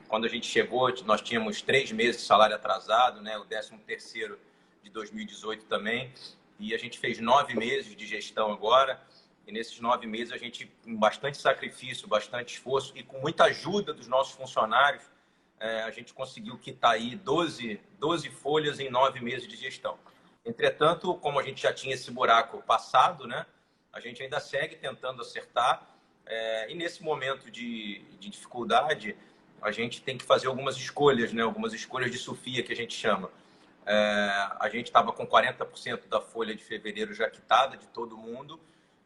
Quando a gente chegou, nós tínhamos 3 meses de salário atrasado, né? O 13º de 2018 também. E a gente fez 9 meses de gestão agora. E nesses 9 meses a gente, com bastante sacrifício, bastante esforço e com muita ajuda dos nossos funcionários, a gente conseguiu quitar aí 12 folhas em 9 meses de gestão. Entretanto, como a gente já tinha esse buraco passado, né? A gente ainda segue tentando acertar. E nesse momento de dificuldade, a gente tem que fazer algumas escolhas, né? Algumas escolhas de Sofia, que a gente chama. A gente estava com 40% da folha de fevereiro já quitada de todo mundo,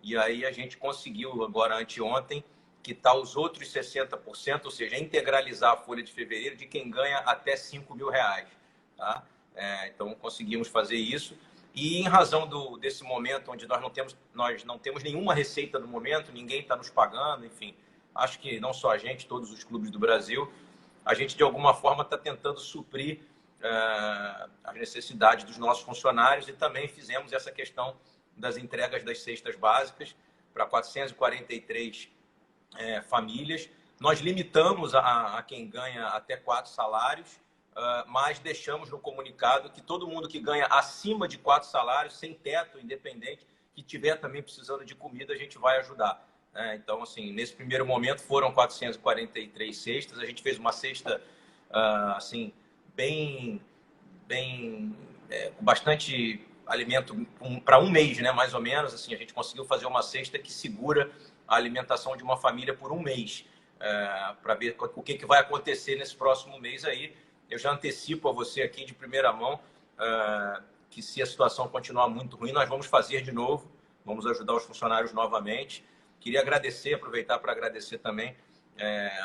e aí a gente conseguiu, agora anteontem, quitar os outros 60%, ou seja, integralizar a folha de fevereiro de quem ganha até R$ 5.000. Tá? Então, conseguimos fazer isso. E em razão desse momento onde nós não temos nenhuma receita no momento, ninguém está nos pagando, enfim, acho que não só a gente, todos os clubes do Brasil, a gente de alguma forma está tentando suprir as necessidades dos nossos funcionários e também fizemos essa questão das entregas das cestas básicas para 443 famílias. Nós limitamos a quem ganha até 4 salários, mas deixamos no comunicado que todo mundo que ganha acima de 4 salários, sem teto, independente, que tiver também precisando de comida, a gente vai ajudar. Então, assim, nesse primeiro momento foram 443 cestas. A gente fez uma cesta, assim, com bastante alimento para um mês, né? Mais ou menos. Assim, a gente conseguiu fazer uma cesta que segura a alimentação de uma família por um mês, para ver o que vai acontecer nesse próximo mês aí. Eu já antecipo a você aqui de primeira mão que se a situação continuar muito ruim, nós vamos fazer de novo, vamos ajudar os funcionários novamente. Queria aproveitar para agradecer também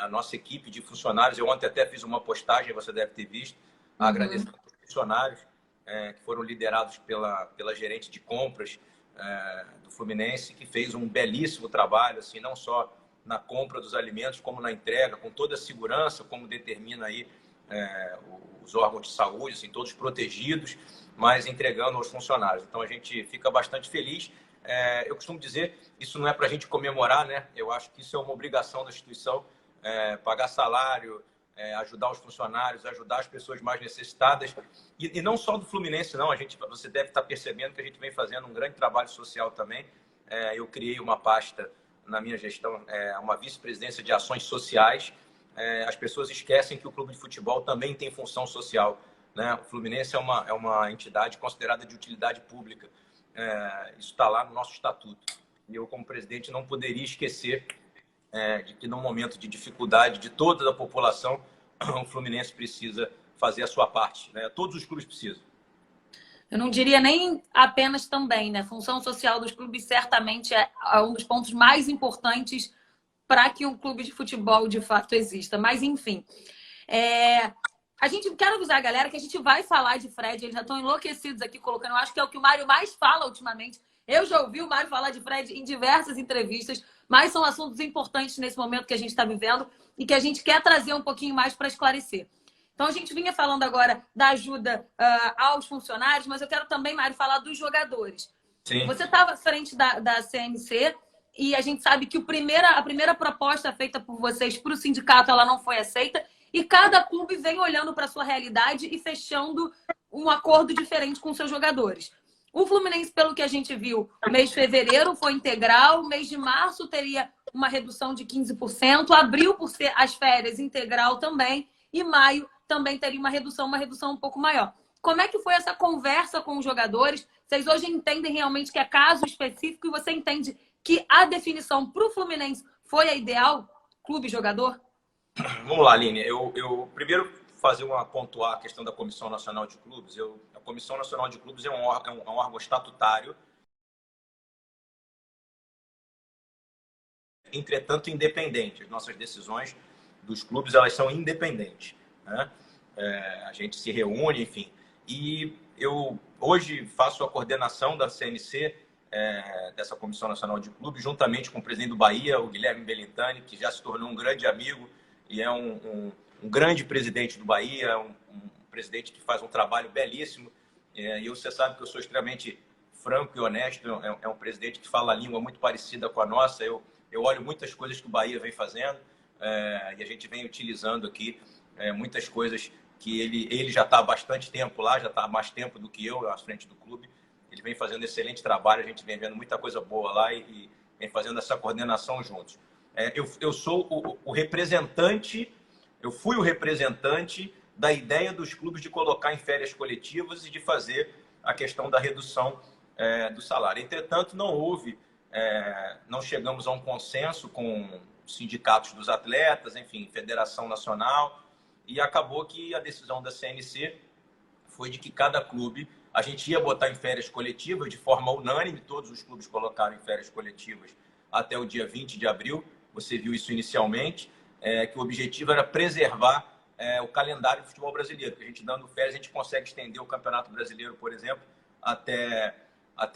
a nossa equipe de funcionários. Eu ontem até fiz uma postagem, você deve ter visto, agradecendo os funcionários que foram liderados pela gerente de compras do Fluminense, que fez um belíssimo trabalho, assim, não só na compra dos alimentos, como na entrega, com toda a segurança, como determina aí os órgãos de saúde, assim, todos protegidos, mas entregando aos funcionários. Então, a gente fica bastante feliz. Eu costumo dizer, isso não é para a gente comemorar, né? Eu acho que isso é uma obrigação da instituição, pagar salário, ajudar os funcionários, ajudar as pessoas mais necessitadas. E não só do Fluminense, não. Você deve estar percebendo que a gente vem fazendo um grande trabalho social também. Eu criei uma pasta na minha gestão, uma vice-presidência de ações sociais. As pessoas esquecem que o clube de futebol também tem função social, né? O Fluminense é uma entidade considerada de utilidade pública. Isso está lá no nosso estatuto. E eu, como presidente, não poderia esquecer de que, num momento de dificuldade de toda a população, o Fluminense precisa fazer a sua parte, né? Todos os clubes precisam. Eu não diria nem apenas também, né? Função social dos clubes certamente é um dos pontos mais importantes para que um clube de futebol de fato exista. Mas, enfim, quero avisar a galera que a gente vai falar de Fred. Eles já estão enlouquecidos aqui colocando. Eu acho que é o que o Mário mais fala ultimamente. Eu já ouvi o Mário falar de Fred em diversas entrevistas, mas são assuntos importantes nesse momento que a gente está vivendo e que a gente quer trazer um pouquinho mais para esclarecer. Então, a gente vinha falando agora da ajuda aos funcionários, mas eu quero também, Mário, falar dos jogadores. Sim. Você estava à frente da CNC e a gente sabe que a primeira proposta feita por vocês para o sindicato ela não foi aceita e cada clube vem olhando para a sua realidade e fechando um acordo diferente com seus jogadores. O Fluminense, pelo que a gente viu, mês de fevereiro foi integral, mês de março teria uma redução de 15%, abril, por ser as férias, integral também, e maio também teria uma redução um pouco maior. Como é que foi essa conversa com os jogadores? Vocês hoje entendem realmente que é caso específico e você entende que a definição para o Fluminense foi a ideal, clube-jogador? Vamos lá, Aline. Eu primeiro pontuar a questão da Comissão Nacional de Clubes. A Comissão Nacional de Clubes é um órgão estatutário, entretanto independente. As nossas decisões dos clubes elas são independentes, né? A gente se reúne, enfim. E eu hoje faço a coordenação da CNC, dessa Comissão Nacional de Clubes, juntamente com o presidente do Bahia, o Guilherme Belintani, que já se tornou um grande amigo e é um grande presidente do Bahia, um presidente que faz um trabalho belíssimo. E você sabe que eu sou extremamente franco e honesto, é um presidente que fala a língua muito parecida com a nossa. Eu olho muitas coisas que o Bahia vem fazendo e a gente vem utilizando aqui muitas coisas que ele já está há bastante tempo lá, já está há mais tempo do que eu à frente do clube. Ele vem fazendo excelente trabalho, a gente vem vendo muita coisa boa lá e vem fazendo essa coordenação juntos. Eu sou o representante, eu fui o representante da ideia dos clubes de colocar em férias coletivas e de fazer a questão da redução do salário. Entretanto, não chegamos a um consenso com sindicatos dos atletas, enfim, Federação Nacional, e acabou que a decisão da CNC foi de que cada clube, a gente ia botar em férias coletivas de forma unânime, todos os clubes colocaram em férias coletivas até o dia 20 de abril, você viu isso inicialmente, que o objetivo era preservar o calendário do futebol brasileiro, porque a gente dando férias, a gente consegue estender o Campeonato Brasileiro, por exemplo, até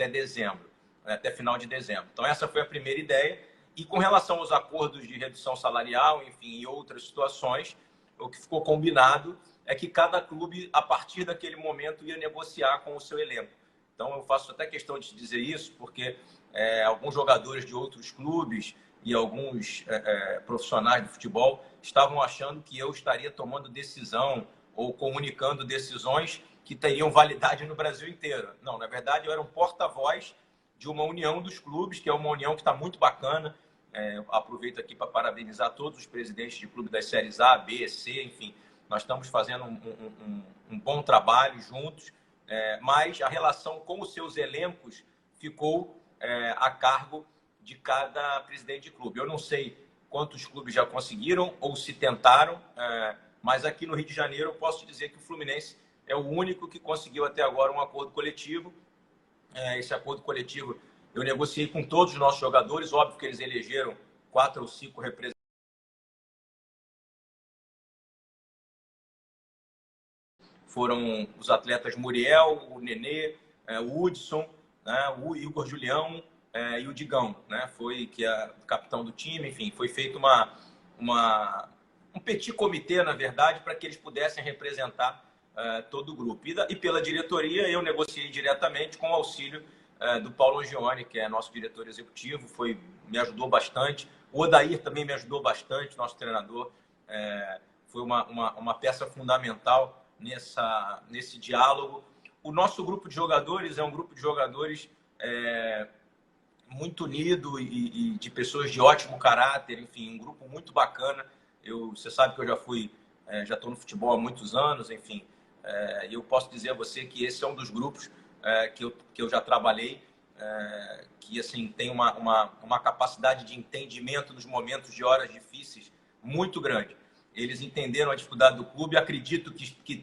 dezembro, até final de dezembro. Então essa foi a primeira ideia. E com relação aos acordos de redução salarial, enfim, e outras situações, o que ficou combinado é que cada clube, a partir daquele momento, ia negociar com o seu elenco. Então eu faço até questão de dizer isso, porque alguns jogadores de outros clubes e alguns profissionais de futebol estavam achando que eu estaria tomando decisão ou comunicando decisões que teriam validade no Brasil inteiro. Não, na verdade, eu era um porta-voz de uma união dos clubes, que é uma união que está muito bacana. Aproveito aqui para parabenizar todos os presidentes de clube das séries A, B, C, enfim. Nós estamos fazendo um bom trabalho juntos, mas a relação com os seus elencos ficou a cargo de cada presidente de clube. Eu não sei quantos clubes já conseguiram ou se tentaram, mas aqui no Rio de Janeiro eu posso te dizer que o Fluminense é o único que conseguiu até agora um acordo coletivo. Esse acordo coletivo eu negociei com todos os nossos jogadores, óbvio que eles elegeram 4 ou 5 representantes. Foram os atletas Muriel, o Nenê, o Hudson, né, o Igor Julião e o Digão, né, que é o capitão do time. Enfim, foi feito um petit comitê, na verdade, para que eles pudessem representar todo o grupo. E pela diretoria, eu negociei diretamente com o auxílio do Paulo Angione, que é nosso diretor executivo, me ajudou bastante. O Odair também me ajudou bastante, nosso treinador. Foi uma peça fundamental nesse diálogo. O nosso grupo de jogadores é um grupo de jogadores muito unido e de pessoas de ótimo caráter, enfim, um grupo muito bacana. Você sabe que eu já estou no futebol há muitos anos, enfim, e eu posso dizer a você que esse é um dos grupos que eu já trabalhei, que assim tem uma capacidade de entendimento nos momentos de horas difíceis muito grande. Eles entenderam a dificuldade do clube, acredito que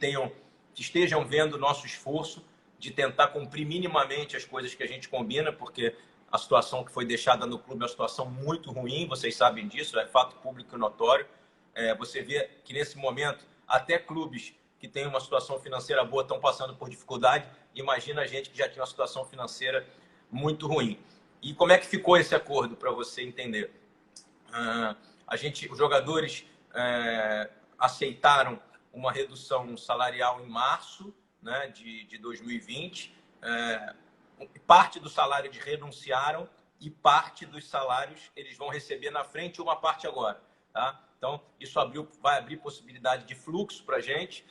estejam vendo o nosso esforço de tentar cumprir minimamente as coisas que a gente combina, porque a situação que foi deixada no clube é uma situação muito ruim, vocês sabem disso, é fato público e notório. Você vê que nesse momento até clubes que têm uma situação financeira boa estão passando por dificuldade. Imagina a gente que já tinha uma situação financeira muito ruim. E como é que ficou esse acordo, para você entender? Os jogadores aceitaram uma redução salarial em março, né, de 2020. Parte do salário eles renunciaram e parte dos salários eles vão receber na frente e uma parte agora. Tá? Então, isso vai abrir possibilidade de fluxo para a gente.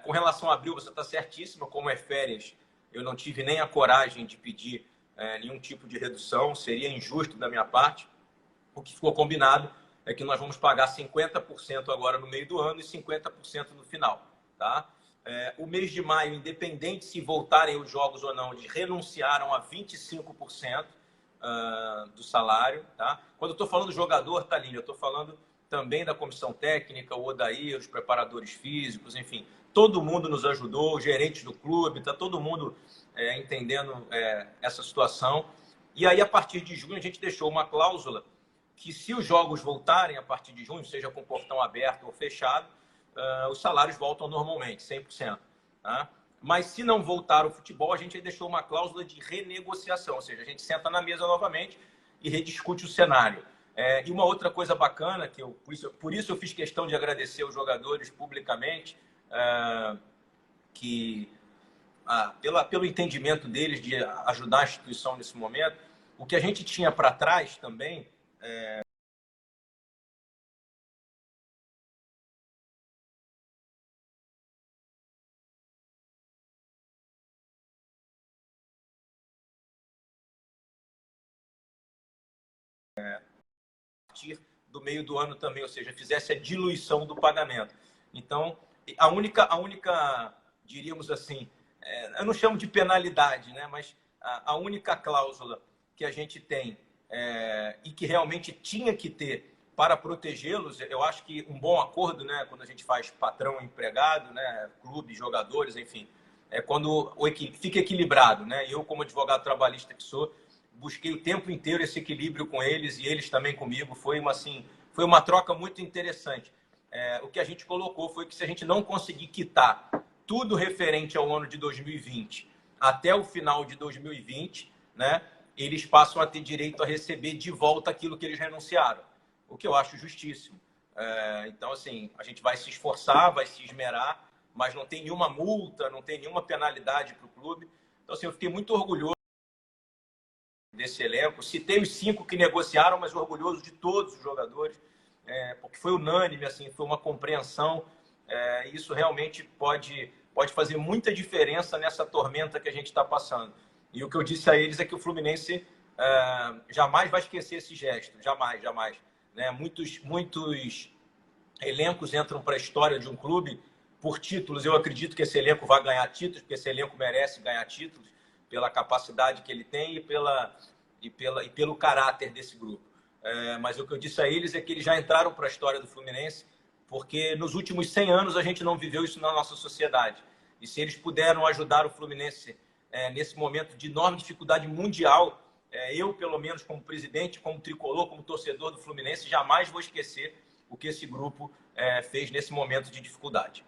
Com relação a abril, você está certíssima, como é férias, eu não tive nem a coragem de pedir nenhum tipo de redução, seria injusto da minha parte. O que ficou combinado é que nós vamos pagar 50% agora no meio do ano e 50% no final. Tá? O mês de maio, independente se voltarem os jogos ou não, eles renunciaram a 25% do salário. Tá? Quando eu estou falando do jogador, Thaline, eu estou falando também da comissão técnica, o Odair, os preparadores físicos, enfim, todo mundo nos ajudou, os gerentes do clube, está todo mundo entendendo essa situação. E aí, a partir de junho, a gente deixou uma cláusula que, se os jogos voltarem a partir de junho, seja com portão aberto ou fechado, os salários voltam normalmente, 100%. Tá? Mas se não voltar o futebol, a gente aí deixou uma cláusula de renegociação, ou seja, a gente senta na mesa novamente e rediscute o cenário. E uma outra coisa bacana, por isso eu fiz questão de agradecer os jogadores publicamente, pelo entendimento deles de ajudar a instituição nesse momento. O que a gente tinha para trás também, partir do meio do ano também, ou seja, fizesse a diluição do pagamento. Então, a única diríamos assim, eu não chamo de penalidade, né? Mas a única cláusula que a gente tem e que realmente tinha que ter para protegê-los, eu acho que um bom acordo, né? Quando a gente faz patrão empregado, né? Clube, jogadores, enfim, é quando fica equilibrado, né? Eu, como advogado trabalhista que sou, busquei o tempo inteiro esse equilíbrio com eles e eles também comigo. Foi uma troca muito interessante. O que a gente colocou foi que se a gente não conseguir quitar tudo referente ao ano de 2020 até o final de 2020, né, eles passam a ter direito a receber de volta aquilo que eles renunciaram, o que eu acho justíssimo. Então, assim, a gente vai se esforçar, vai se esmerar, mas não tem nenhuma multa, não tem nenhuma penalidade para o clube. Então, assim, eu fiquei muito orgulhoso desse elenco. Citei os 5 que negociaram, mas orgulhoso de todos os jogadores, porque foi unânime, assim, foi uma compreensão. Isso realmente pode fazer muita diferença nessa tormenta que a gente está passando. E o que eu disse a eles é que o Fluminense jamais vai esquecer esse gesto, jamais, jamais. Né? Muitos elencos entram para a história de um clube por títulos. Eu acredito que esse elenco vai ganhar títulos, porque esse elenco merece ganhar títulos pela capacidade que ele tem e pelo caráter desse grupo. Mas o que eu disse a eles é que eles já entraram para a história do Fluminense, porque nos últimos 100 anos a gente não viveu isso na nossa sociedade. E se eles puderam ajudar o Fluminense nesse momento de enorme dificuldade mundial, eu, pelo menos, como presidente, como tricolor, como torcedor do Fluminense, jamais vou esquecer o que esse grupo fez nesse momento de dificuldade.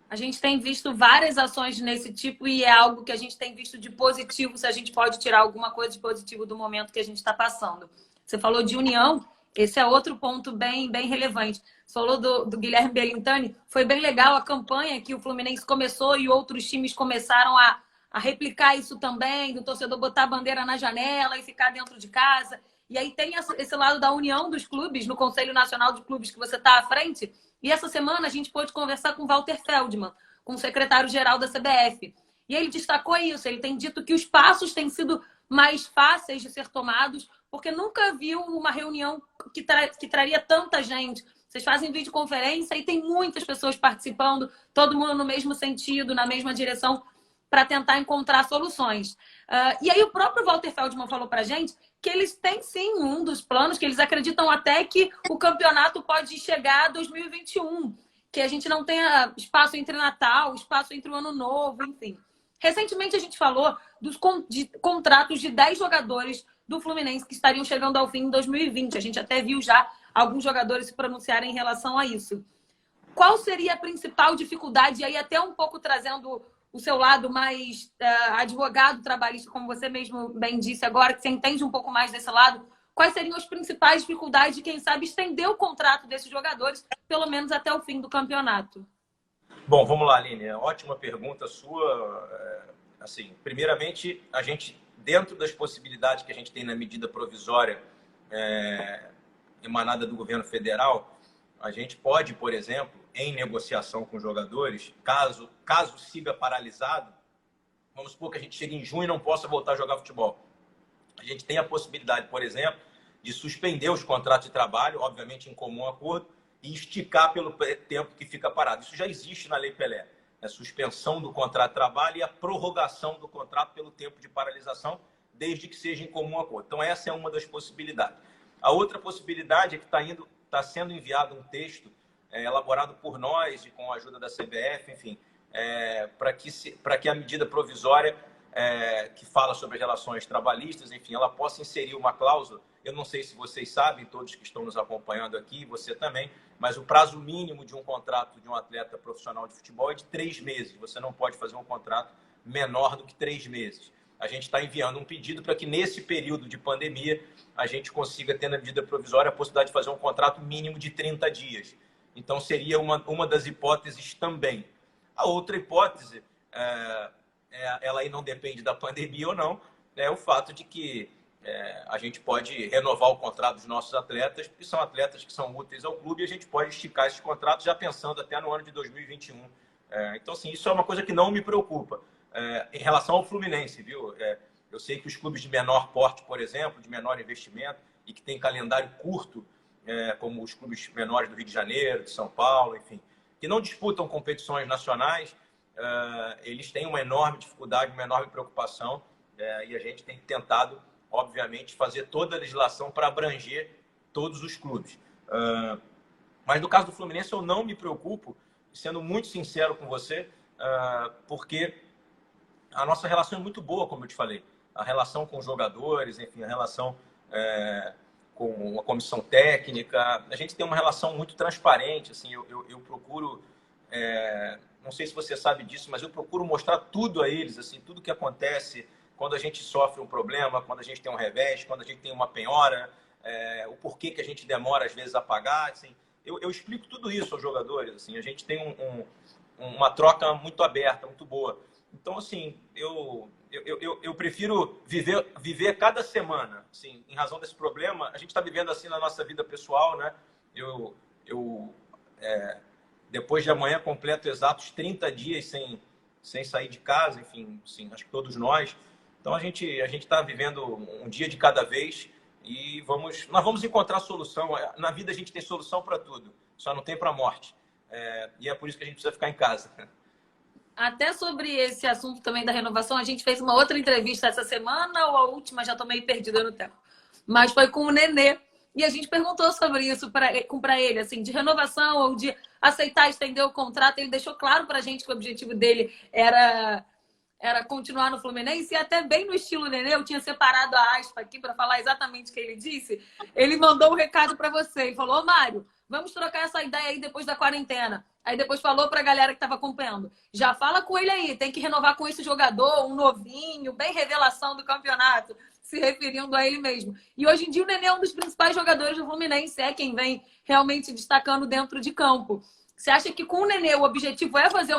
A gente tem visto várias ações nesse tipo e é algo que a gente tem visto de positivo, se a gente pode tirar alguma coisa de positivo do momento que a gente está passando. Você falou de união, esse é outro ponto bem relevante. Você falou do Guilherme Belintani, foi bem legal a campanha que o Fluminense começou e outros times começaram a replicar isso também, do torcedor botar a bandeira na janela e ficar dentro de casa. E aí tem esse lado da união dos clubes, no Conselho Nacional de Clubes que você está à frente. E essa semana a gente pôde conversar com o Walter Feldman, com o secretário-geral da CBF. E ele destacou isso, ele tem dito que os passos têm sido mais fáceis de ser tomados, porque nunca viu uma reunião que traria tanta gente. Vocês fazem videoconferência e tem muitas pessoas participando, todo mundo no mesmo sentido, na mesma direção, para tentar encontrar soluções. E aí o próprio Walter Feldman falou para a gente que eles têm sim um dos planos, que eles acreditam até que o campeonato pode chegar a 2021, que a gente não tenha espaço entre Natal, espaço entre o Ano Novo, enfim. Recentemente a gente falou de contratos de 10 jogadores do Fluminense que estariam chegando ao fim em 2020. A gente até viu já alguns jogadores se pronunciarem em relação a isso. Qual seria a principal dificuldade, e aí até um pouco trazendo o seu lado mais advogado trabalhista, como você mesmo bem disse agora, que você entende um pouco mais desse lado, quais seriam as principais dificuldades de, quem sabe, estender o contrato desses jogadores, pelo menos até o fim do campeonato? Bom, vamos lá, Aline. Ótima pergunta sua. Assim, primeiramente, a gente, dentro das possibilidades que a gente tem na medida provisória emanada do governo federal, a gente pode, por exemplo, em negociação com jogadores, caso siga paralisado, vamos supor que a gente chegue em junho e não possa voltar a jogar futebol. A gente tem a possibilidade, por exemplo, de suspender os contratos de trabalho, obviamente em comum acordo, e esticar pelo tempo que fica parado. Isso já existe na Lei Pelé. A suspensão do contrato de trabalho e a prorrogação do contrato pelo tempo de paralisação, desde que seja em comum acordo. Então, essa é uma das possibilidades. A outra possibilidade é que está sendo enviado um texto elaborado por nós e com a ajuda da CBF, enfim, para que a medida provisória que fala sobre as relações trabalhistas, enfim, ela possa inserir uma cláusula. Eu não sei se vocês sabem, todos que estão nos acompanhando aqui, você também, mas o prazo mínimo de um contrato de um atleta profissional de futebol é de 3 meses. Você não pode fazer um contrato menor do que 3 meses. A gente está enviando um pedido para que, nesse período de pandemia, a gente consiga ter na medida provisória a possibilidade de fazer um contrato mínimo de 30 dias. Então, seria uma das hipóteses também. A outra hipótese, ela aí não depende da pandemia ou não, é o fato de que a gente pode renovar o contrato dos nossos atletas, porque são atletas que são úteis ao clube, e a gente pode esticar esses contratos já pensando até no ano de 2021. Então, assim, isso é uma coisa que não me preocupa. Em relação ao Fluminense, viu? Eu sei que os clubes de menor porte, por exemplo, de menor investimento, e que tem calendário curto, como os clubes menores do Rio de Janeiro, de São Paulo, enfim, que não disputam competições nacionais, eles têm uma enorme dificuldade, uma enorme preocupação, e a gente tem tentado, obviamente, fazer toda a legislação para abranger todos os clubes. Mas no caso do Fluminense, eu não me preocupo, sendo muito sincero com você, porque a nossa relação é muito boa, como eu te falei. A relação com os jogadores, enfim, a relação com a comissão técnica. A gente tem uma relação muito transparente. Assim, eu procuro, não sei se você sabe disso, mas eu procuro mostrar tudo a eles, assim, tudo que acontece quando a gente sofre um problema, quando a gente tem um revés, quando a gente tem uma penhora, o porquê que a gente demora às vezes a pagar. Assim, eu explico tudo isso aos jogadores. Assim, a gente tem uma troca muito aberta, muito boa. Então, assim, eu prefiro viver cada semana. Assim, em razão desse problema, a gente está vivendo assim na nossa vida pessoal, né? Depois de amanhã, completo exatos 30 dias sem sair de casa, enfim, assim, acho que todos nós. Então, a gente está vivendo um dia de cada vez e nós vamos encontrar solução. Na vida, a gente tem solução para tudo, só não tem para a morte. E é por isso que a gente precisa ficar em casa. Até sobre esse assunto também da renovação, a gente fez uma outra entrevista essa semana, ou a última, já tô meio perdida no tempo. Mas foi com o Nenê. E a gente perguntou sobre isso para ele, assim, de renovação ou de aceitar estender o contrato. Ele deixou claro para a gente que o objetivo dele era continuar no Fluminense, e até bem no estilo Nenê, eu tinha separado a aspa aqui para falar exatamente o que ele disse. Ele mandou um recado para você, ele falou: ô Mário, vamos trocar essa ideia aí depois da quarentena. Aí depois falou para a galera que estava acompanhando: já fala com ele aí, tem que renovar com esse jogador, um novinho, bem revelação do campeonato, se referindo a ele mesmo. E hoje em dia o Nenê é um dos principais jogadores do Fluminense, é quem vem realmente destacando dentro de campo. Você acha que com o Nenê o objetivo é fazer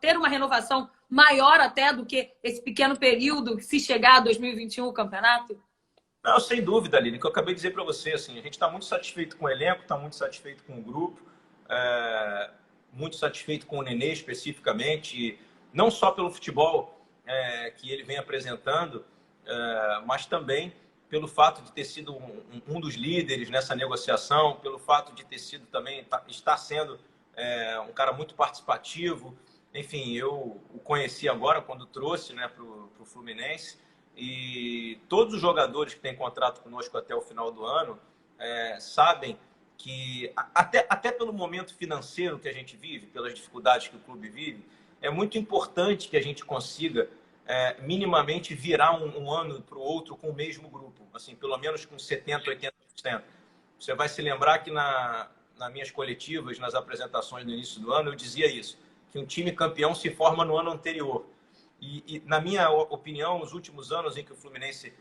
ter uma renovação maior até do que esse pequeno período, se chegar a 2021 o campeonato? Não, sem dúvida, Aline, que eu acabei de dizer para você, assim, a gente está muito satisfeito com o elenco, está muito satisfeito com o grupo, muito satisfeito com o Nenê especificamente, não só pelo futebol que ele vem apresentando, mas também pelo fato de ter sido um dos líderes nessa negociação, pelo fato de ter sido também, estar sendo um cara muito participativo. Enfim, eu o conheci agora quando trouxe, né, para o Fluminense, e todos os jogadores que têm contrato conosco até o final do ano sabem que, até pelo momento financeiro que a gente vive, pelas dificuldades que o clube vive, é muito importante que a gente consiga minimamente virar um ano para o outro com o mesmo grupo, assim, pelo menos com 70%, 80%. Você vai se lembrar que nas minhas coletivas, nas apresentações no início do ano, eu dizia isso, que um time campeão se forma no ano anterior. E na minha opinião, nos últimos anos em que o Fluminense,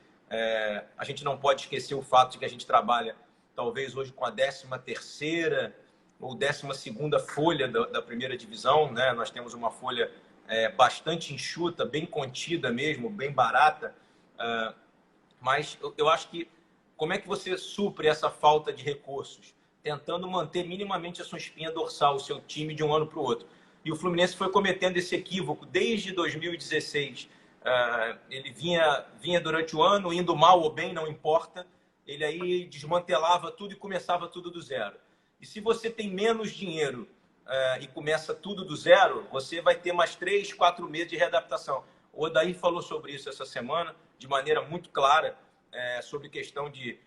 a gente não pode esquecer o fato de que a gente trabalha, talvez hoje, com a 13ª ou 12ª folha da primeira divisão, né? Nós temos uma folha bastante enxuta, bem contida mesmo, bem barata. Mas eu acho que como é que você supre essa falta de recursos? Tentando manter minimamente a sua espinha dorsal, o seu time, de um ano para o outro. E o Fluminense foi cometendo esse equívoco desde 2016. Ele vinha durante o ano, indo mal ou bem, não importa. Ele aí desmantelava tudo e começava tudo do zero. E se você tem menos dinheiro e começa tudo do zero, você vai ter mais 3, 4 meses de readaptação. O Odair falou sobre isso essa semana, de maneira muito clara, sobre questão de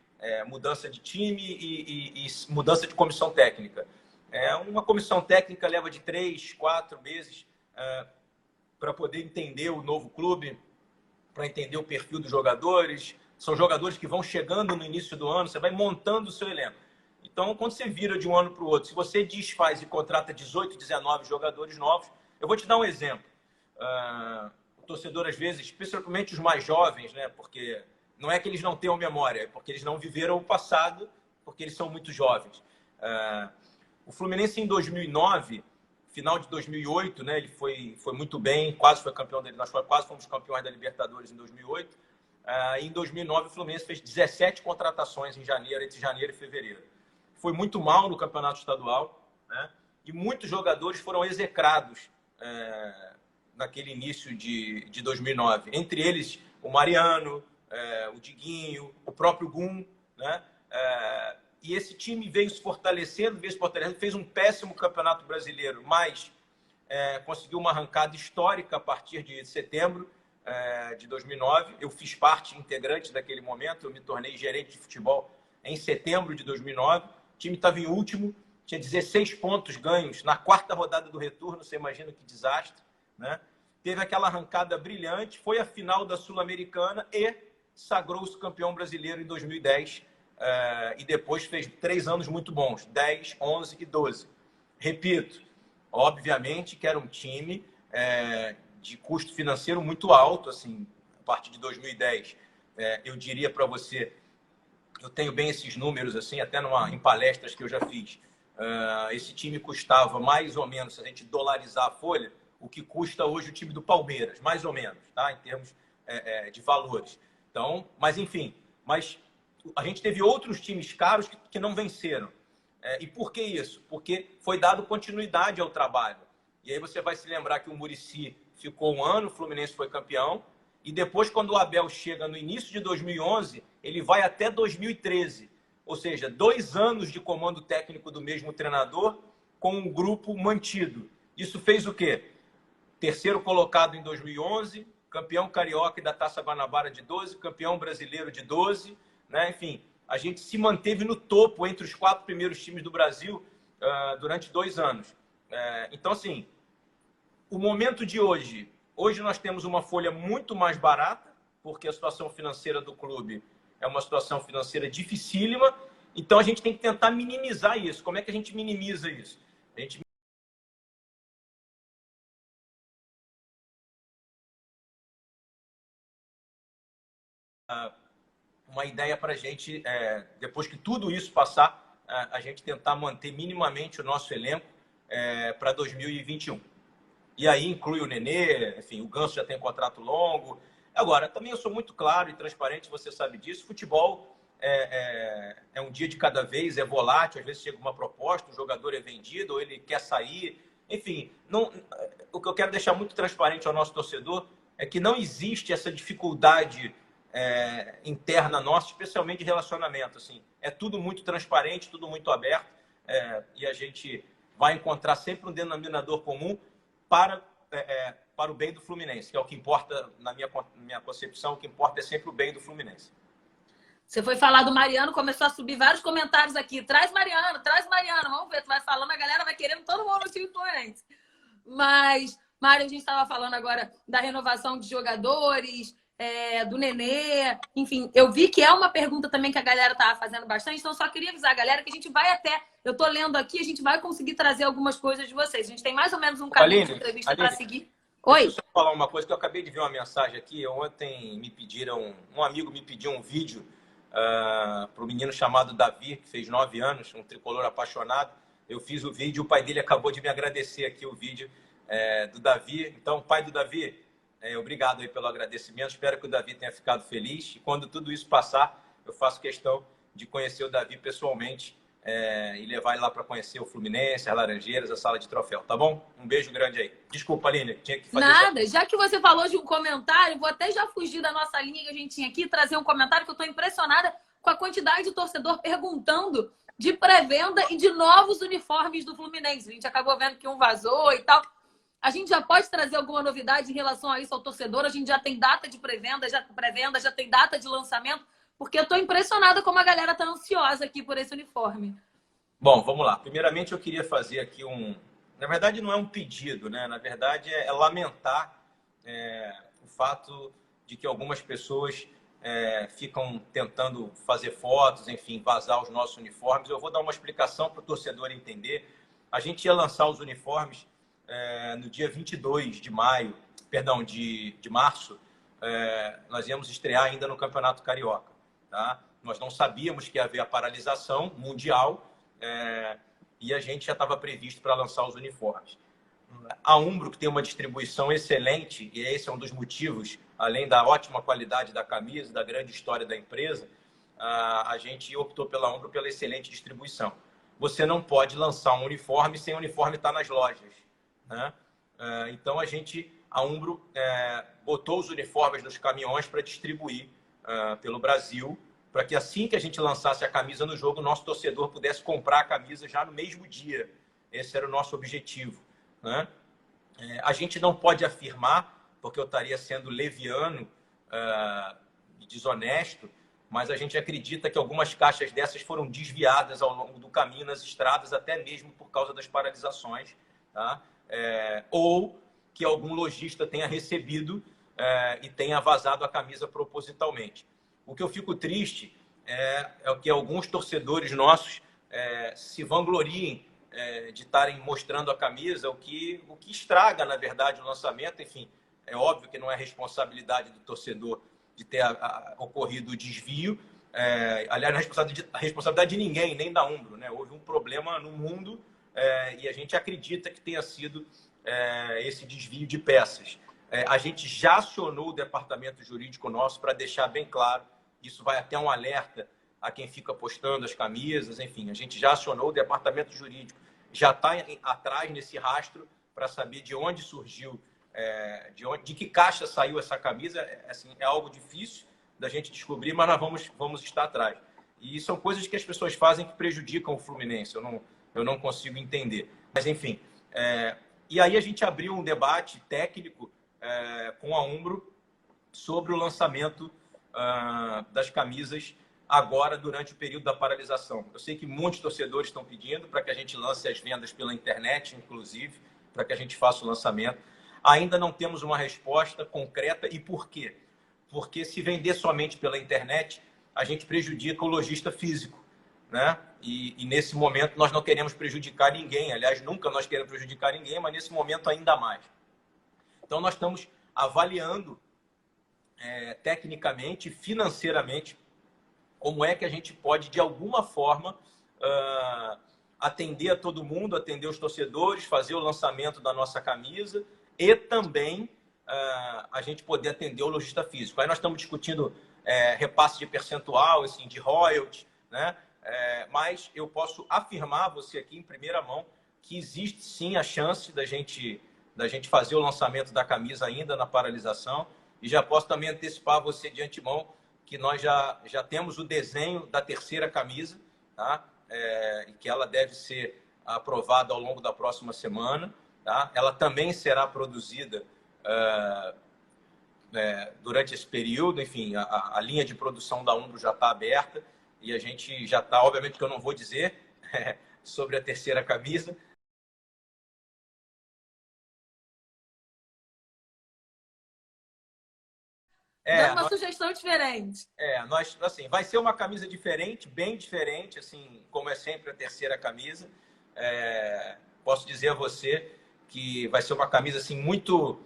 mudança de time e mudança de comissão técnica. Uma comissão técnica leva de 3, 4 meses para poder entender o novo clube, para entender o perfil dos jogadores. São jogadores que vão chegando no início do ano, você vai montando o seu elenco. Então, quando você vira de um ano para o outro, se você desfaz e contrata 18, 19 jogadores novos, eu vou te dar um exemplo. O torcedor, às vezes, especialmente os mais jovens, né, porque não é que eles não tenham memória, é porque eles não viveram o passado, porque eles são muito jovens. O Fluminense, em 2009, final de 2008, né, ele foi muito bem, quase foi campeão dele. Nós quase fomos campeões da Libertadores em 2008. Em 2009, o Fluminense fez 17 contratações em janeiro, entre janeiro e fevereiro. Foi muito mal no campeonato estadual, né, e muitos jogadores foram execrados naquele início de 2009. Entre eles, o Mariano, o Diguinho, o próprio Gum, né? E esse time veio se fortalecendo, fez um péssimo campeonato brasileiro, mas conseguiu uma arrancada histórica a partir de setembro de 2009. Eu fiz parte integrante daquele momento, eu me tornei gerente de futebol em setembro de 2009. O time estava em último, tinha 16 pontos ganhos na quarta rodada do retorno, você imagina que desastre, né? Teve aquela arrancada brilhante, foi a final da Sul-Americana e sagrou-se campeão brasileiro em 2010. E depois fez 3 anos muito bons, 10, 11 e 12. Repito, obviamente que era um time de custo financeiro muito alto, assim, a partir de 2010. Eu diria para você, eu tenho bem esses números, assim, até em palestras que eu já fiz. Esse time custava mais ou menos, se a gente dolarizar a folha, o que custa hoje o time do Palmeiras, mais ou menos, tá? Em termos de valores. Então, mas enfim, a gente teve outros times caros que não venceram. E por que isso? Porque foi dado continuidade ao trabalho. E aí você vai se lembrar que o Muricy ficou um ano, o Fluminense foi campeão, e depois, quando o Abel chega no início de 2011, ele vai até 2013. Ou seja, 2 anos de comando técnico do mesmo treinador com um grupo mantido. Isso fez o quê? Terceiro colocado em 2011, campeão carioca e da Taça Guanabara de 12, campeão brasileiro de 12, né? Enfim, a gente se manteve no topo entre os 4 primeiros times do Brasil durante 2 anos. Então, assim, o momento de hoje nós temos uma folha muito mais barata, porque a situação financeira do clube é uma situação financeira dificílima, então a gente tem que tentar minimizar isso. Como é que a gente minimiza isso? A gente uma ideia para a gente, depois que tudo isso passar, a gente tentar manter minimamente o nosso elenco para 2021. E aí inclui o Nenê, enfim, o Ganso já tem contrato longo. Agora, também eu sou muito claro e transparente, você sabe disso, futebol é um dia de cada vez, é volátil, às vezes chega uma proposta, o jogador é vendido, ou ele quer sair. Enfim, o que eu quero deixar muito transparente ao nosso torcedor é que não existe essa dificuldade interna nossa, especialmente de relacionamento. Assim, é tudo muito transparente, tudo muito aberto, e a gente vai encontrar sempre um denominador comum para o bem do Fluminense, que é o que importa, na minha concepção, o que importa é sempre o bem do Fluminense. Você foi falar do Mariano, começou a subir vários comentários aqui. Traz Mariano. Vamos ver, tu vai falando, a galera vai querendo todo mundo no time Fluminense. Mas, Mário, a gente estava falando agora da renovação de jogadores, do Nenê. Enfim, eu vi que é uma pergunta também que a galera estava fazendo bastante, então só queria avisar a galera que a gente vai eu tô lendo aqui, a gente vai conseguir trazer algumas coisas de vocês. A gente tem mais ou menos um caminho de entrevista para seguir. Oi? Deixa eu só falar uma coisa, que eu acabei de ver uma mensagem aqui. Ontem um amigo me pediu um vídeo para o menino chamado Davi, que fez 9 anos, um tricolor apaixonado. Eu fiz o vídeo, o pai dele acabou de me agradecer aqui o vídeo do Davi. Então, pai do Davi, obrigado aí pelo agradecimento. Espero que o Davi tenha ficado feliz. E quando tudo isso passar, eu faço questão de conhecer o Davi pessoalmente e levar ele lá para conhecer o Fluminense, as Laranjeiras, a sala de troféu, tá bom? Um beijo grande aí. Desculpa, Aline, tinha que fazer... Nada, já que você falou de um comentário, vou até já fugir da nossa linha que a gente tinha aqui e trazer um comentário que eu estou impressionada com a quantidade de torcedor perguntando de pré-venda e de novos uniformes do Fluminense. A gente acabou vendo que um vazou e tal. A gente já pode trazer alguma novidade em relação a isso ao torcedor? A gente já tem data de pré-venda, já tem data de lançamento? Porque eu estou impressionada como a galera está ansiosa aqui por esse uniforme. Bom, vamos lá. Primeiramente, eu queria fazer aqui Na verdade, não é um pedido, né? Na verdade, é lamentar o fato de que algumas pessoas ficam tentando fazer fotos, enfim, vazar os nossos uniformes. Eu vou dar uma explicação para o torcedor entender. A gente ia lançar os uniformes no dia 22 de maio, perdão, de março. Nós íamos estrear ainda no Campeonato Carioca. Tá? Nós não sabíamos que ia haver a paralisação mundial e a gente já estava previsto para lançar os uniformes. A Umbro, que tem uma distribuição excelente, e esse é um dos motivos, além da ótima qualidade da camisa, da grande história da empresa, a gente optou pela Umbro pela excelente distribuição. Você não pode lançar um uniforme sem o uniforme estar nas lojas, né? Então, a Umbro botou os uniformes nos caminhões para distribuir pelo Brasil, para que assim que a gente lançasse a camisa no jogo, o nosso torcedor pudesse comprar a camisa já no mesmo dia. Esse era o nosso objetivo, né? A gente não pode afirmar, porque eu estaria sendo leviano e desonesto, mas a gente acredita que algumas caixas dessas foram desviadas ao longo do caminho nas estradas, até mesmo por causa das paralisações, tá? Ou que algum lojista tenha recebido e tenha vazado a camisa propositalmente. O que eu fico triste é que alguns torcedores nossos se vangloriem de estarem mostrando a camisa, o que estraga, na verdade, o lançamento. Enfim, é óbvio que não é responsabilidade do torcedor de ter ocorrido o desvio. Aliás, não é responsabilidade de ninguém, nem da Umbro, né? Houve um problema no mundo e a gente acredita que tenha sido esse desvio de peças. A gente já acionou o departamento jurídico nosso para deixar bem claro. Isso vai até um alerta a quem fica postando as camisas. Enfim, a gente já acionou o departamento jurídico, já está atrás nesse rastro para saber de onde surgiu, de que caixa saiu essa camisa. Assim, é algo difícil da gente descobrir, mas nós vamos estar atrás. E são coisas que as pessoas fazem que prejudicam o Fluminense. Eu não consigo entender. Mas, enfim, e aí a gente abriu um debate técnico com a Umbro sobre o lançamento das camisas agora, durante o período da paralisação. Eu sei que muitos torcedores estão pedindo para que a gente lance as vendas pela internet, inclusive, para que a gente faça o lançamento. Ainda não temos uma resposta concreta. E por quê? Porque se vender somente pela internet, a gente prejudica o lojista físico, né? E nesse momento nós não queremos prejudicar ninguém. Aliás, nunca nós queremos prejudicar ninguém, mas nesse momento ainda mais. Então nós estamos avaliando tecnicamente, financeiramente, como é que a gente pode, de alguma forma, atender a todo mundo, atender os torcedores, fazer o lançamento da nossa camisa e também a gente poder atender o lojista físico. Aí nós estamos discutindo repasse de percentual, assim, de royalties, né? Mas eu posso afirmar a você aqui em primeira mão que existe sim a chance da gente fazer o lançamento da camisa ainda na paralisação. E já posso também antecipar a você de antemão que nós já temos o desenho da terceira camisa, tá? E que ela deve ser aprovada ao longo da próxima semana, tá? Ela também será produzida durante esse período. Enfim, a linha de produção da Umbro já está aberta e a gente já está, obviamente que eu não vou dizer sobre a terceira camisa. Dando uma sugestão diferente. Assim, vai ser uma camisa diferente, bem diferente, assim, como é sempre a terceira camisa. Posso dizer a você que vai ser uma camisa assim, muito,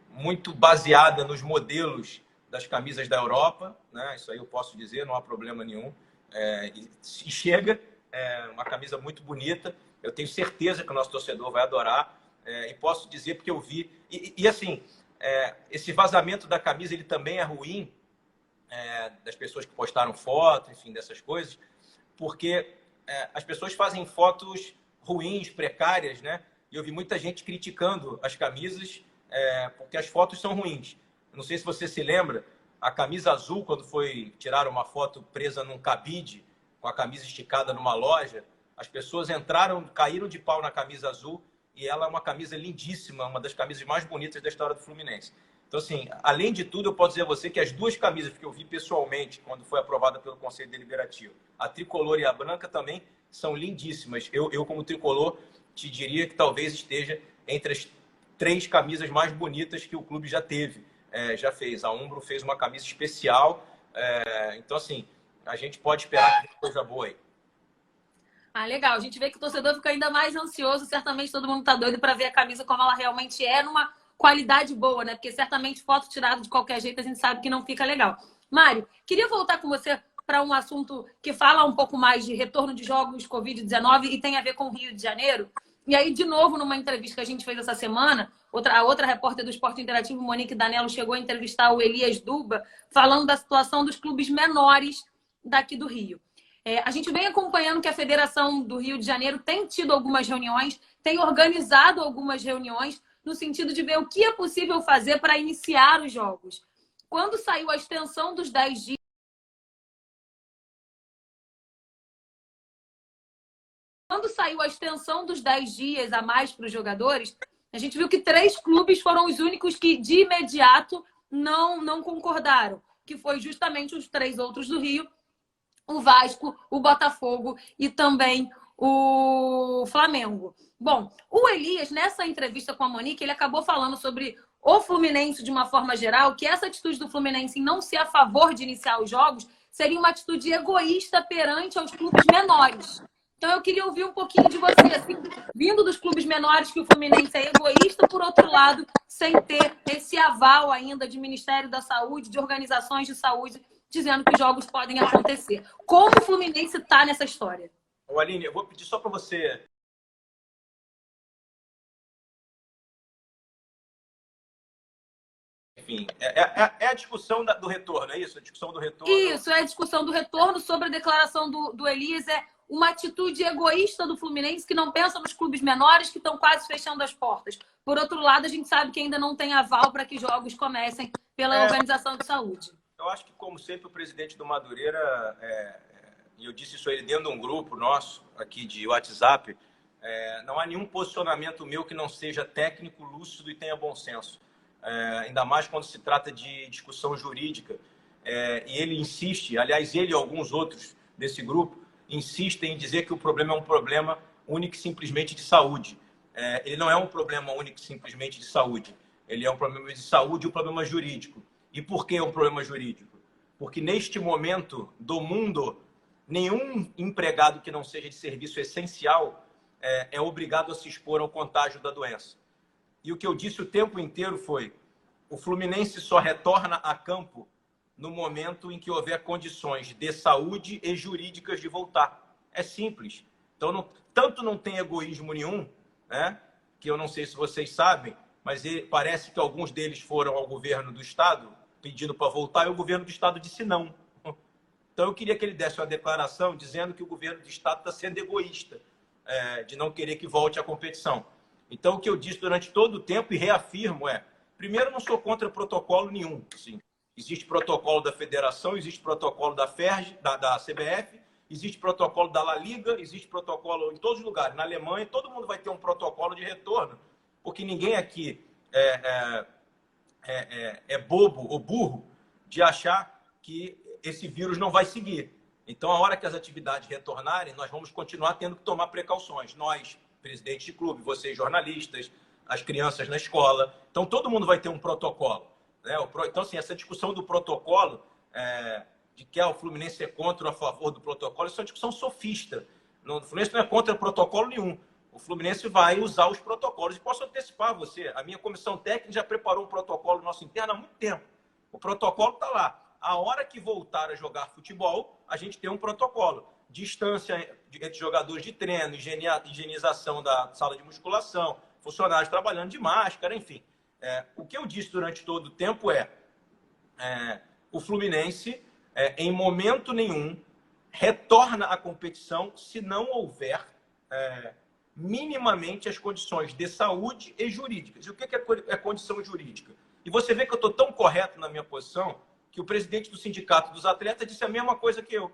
muito baseada nos modelos das camisas da Europa, né? Isso aí eu posso dizer, não há problema nenhum. E chega, uma camisa muito bonita. Eu tenho certeza que o nosso torcedor vai adorar. E posso dizer porque eu vi. E assim, esse vazamento da camisa ele também é ruim, das pessoas que postaram foto, enfim, dessas coisas, porque as pessoas fazem fotos ruins, precárias, né? E eu vi muita gente criticando as camisas porque as fotos são ruins. Não sei se você se lembra, a camisa azul, quando foi tirar uma foto presa num cabide, com a camisa esticada numa loja, as pessoas caíram de pau na camisa azul, e ela é uma camisa lindíssima, uma das camisas mais bonitas da história do Fluminense. Então, assim, além de tudo, eu posso dizer a você que as duas camisas que eu vi pessoalmente, quando foi aprovada pelo Conselho Deliberativo, a tricolor e a branca, também são lindíssimas. Eu como tricolor, te diria que talvez esteja entre as 3 camisas mais bonitas que o clube já teve, já fez. A Umbro fez uma camisa especial. Então, assim, a gente pode esperar que tenha coisa boa aí. Legal. A gente vê que o torcedor fica ainda mais ansioso. Certamente todo mundo tá doido para ver a camisa como ela realmente é, numa qualidade boa, né? Porque certamente foto tirada de qualquer jeito a gente sabe que não fica legal. Mário, queria voltar com você para um assunto que fala um pouco mais de retorno de jogos Covid-19 e tem a ver com o Rio de Janeiro. E aí, de novo, numa entrevista que a gente fez essa semana, a outra repórter do Esporte Interativo, Monique Danello, chegou a entrevistar o Elias Duba, falando da situação dos clubes menores daqui do Rio. A gente vem acompanhando que a Federação do Rio de Janeiro tem tido algumas reuniões, tem organizado algumas reuniões no sentido de ver o que é possível fazer para iniciar os jogos. Quando saiu a extensão dos 10 dias, quando saiu a extensão dos 10 dias a mais para os jogadores, a gente viu que 3 clubes foram os únicos que, de imediato, não concordaram, que foi justamente os 3 outros do Rio, o Vasco, o Botafogo e também o Flamengo. Bom, o Elias, nessa entrevista com a Monique, ele acabou falando sobre o Fluminense de uma forma geral, que essa atitude do Fluminense em não ser a favor de iniciar os jogos seria uma atitude egoísta perante aos clubes menores. Então eu queria ouvir um pouquinho de você, assim, vindo dos clubes menores que o Fluminense é egoísta, por outro lado, sem ter esse aval ainda de Ministério da Saúde, de organizações de saúde, dizendo que os jogos podem acontecer. Como o Fluminense está nessa história? Ô, Aline, eu vou pedir só para você... Enfim, é a discussão do retorno, é isso? A discussão do retorno. Isso, é a discussão do retorno sobre a declaração do Elias. É uma atitude egoísta do Fluminense que não pensa nos clubes menores que estão quase fechando as portas. Por outro lado, a gente sabe que ainda não tem aval para que jogos comecem pela Organização de Saúde. Eu acho que, como sempre, o presidente do Madureira, e eu disse isso a ele dentro de um grupo nosso aqui de WhatsApp, não há nenhum posicionamento meu que não seja técnico, lúcido e tenha bom senso. Ainda mais quando se trata de discussão jurídica. E ele insiste, aliás, ele e alguns outros desse grupo, insistem em dizer que o problema é um problema único e simplesmente de saúde. Ele não é um problema único e simplesmente de saúde. Ele é um problema de saúde e um problema jurídico. E por que é um problema jurídico? Porque neste momento do mundo, nenhum empregado que não seja de serviço essencial é obrigado a se expor ao contágio da doença. E o que eu disse o tempo inteiro foi: o Fluminense só retorna a campo no momento em que houver condições de saúde e jurídicas de voltar. É simples. Então, tanto não tem egoísmo nenhum, né? Que eu não sei se vocês sabem, mas parece que alguns deles foram ao governo do Estado pedindo para voltar e o governo do Estado disse não. Então, eu queria que ele desse uma declaração dizendo que o governo do Estado está sendo egoísta, de não querer que volte à competição. Então, o que eu disse durante todo o tempo e reafirmo primeiro, eu não sou contra protocolo nenhum. Sim. Existe protocolo da Federação, existe protocolo da FERJ, da CBF, existe protocolo da La Liga, existe protocolo em todos os lugares. Na Alemanha, todo mundo vai ter um protocolo de retorno, porque ninguém aqui é bobo ou burro de achar que esse vírus não vai seguir. Então, a hora que as atividades retornarem, nós vamos continuar tendo que tomar precauções. Nós, presidentes de clube, vocês jornalistas, as crianças na escola. Então, todo mundo vai ter um protocolo. Né? Então, assim, essa discussão do protocolo, de que o Fluminense é contra ou a favor do protocolo, isso é uma discussão sofista. O Fluminense não é contra protocolo nenhum. O Fluminense vai usar os protocolos. E posso antecipar você, a minha comissão técnica já preparou um protocolo nosso interno há muito tempo. O protocolo está lá. A hora que voltar a jogar futebol, a gente tem um protocolo. Distância entre jogadores de treino, higienização da sala de musculação, funcionários trabalhando de máscara, enfim. O que eu disse durante todo o tempo o Fluminense, em momento nenhum, retorna à competição se não houver minimamente as condições de saúde e jurídicas. E o que é condição jurídica? E você vê que eu estou tão correto na minha posição que o presidente do Sindicato dos Atletas disse a mesma coisa que eu.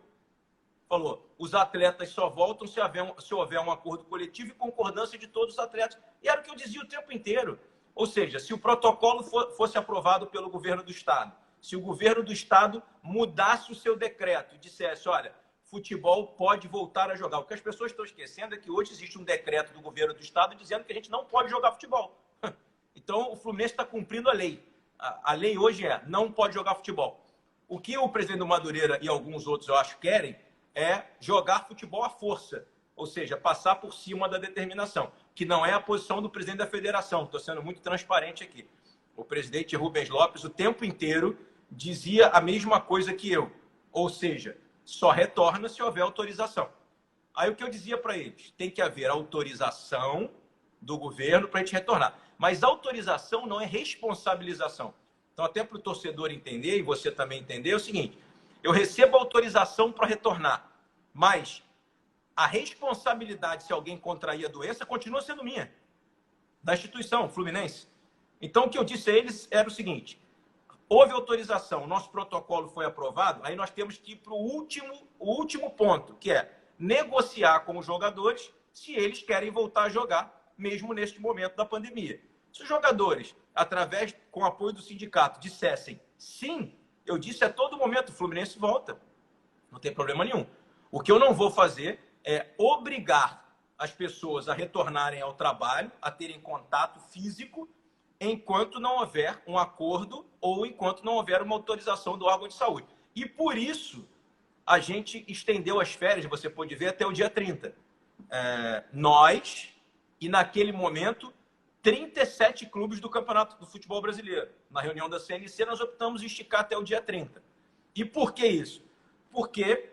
Falou, os atletas só voltam se houver um acordo coletivo e concordância de todos os atletas. E era o que eu dizia o tempo inteiro. Ou seja, se o protocolo fosse aprovado pelo governo do Estado, se o governo do Estado mudasse o seu decreto e dissesse, olha, futebol pode voltar a jogar. O que as pessoas estão esquecendo é que hoje existe um decreto do governo do Estado dizendo que a gente não pode jogar futebol. Então, o Fluminense está cumprindo a lei. A lei hoje não pode jogar futebol. O que o presidente do Madureira e alguns outros, eu acho, querem é jogar futebol à força. Ou seja, passar por cima da determinação, que não é a posição do presidente da federação. Estou sendo muito transparente aqui. O presidente Rubens Lopes, o tempo inteiro, dizia a mesma coisa que eu. Ou seja, só retorna se houver autorização. Aí o que eu dizia para eles? Tem que haver autorização do governo para a gente retornar. Mas autorização não é responsabilização. Então, até para o torcedor entender, e você também entender, é o seguinte: eu recebo autorização para retornar, mas a responsabilidade se alguém contrair a doença continua sendo minha, da instituição Fluminense. Então, o que eu disse a eles era o seguinte: houve autorização, nosso protocolo foi aprovado, aí nós temos que ir para o último ponto, que é negociar com os jogadores se eles querem voltar a jogar, mesmo neste momento da pandemia. Se os jogadores, com o apoio do sindicato, dissessem sim, eu disse a todo momento, o Fluminense volta. Não tem problema nenhum. O que eu não vou fazer é obrigar as pessoas a retornarem ao trabalho, a terem contato físico, enquanto não houver um acordo ou enquanto não houver uma autorização do órgão de saúde. E por isso, a gente estendeu as férias, você pode ver, até o dia 30. Nós, e naquele momento, 37 clubes do Campeonato do Futebol Brasileiro. Na reunião da CNC, nós optamos em esticar até o dia 30. E por que isso? Porque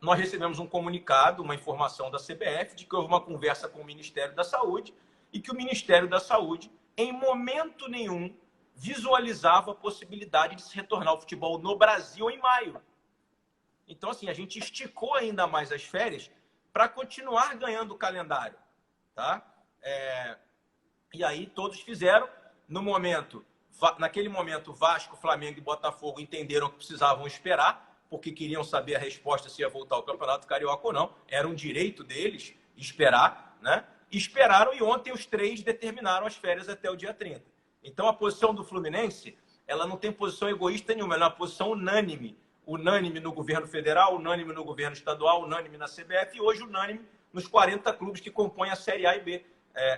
nós recebemos um comunicado, uma informação da CBF, de que houve uma conversa com o Ministério da Saúde e que o Ministério da Saúde, em momento nenhum, visualizava a possibilidade de se retornar ao futebol no Brasil em maio. Então, assim, a gente esticou ainda mais as férias para continuar ganhando o calendário. Tá? E aí todos fizeram. Naquele momento, Vasco, Flamengo e Botafogo entenderam que precisavam esperar, porque queriam saber a resposta se ia voltar ao Campeonato Carioca ou não. Era um direito deles esperar, né? Esperaram e ontem os três determinaram as férias até o dia 30. Então a posição do Fluminense, ela não tem posição egoísta nenhuma, ela é uma posição unânime. Unânime no governo federal, unânime no governo estadual, unânime na CBF e hoje unânime nos 40 clubes que compõem a Série A e B.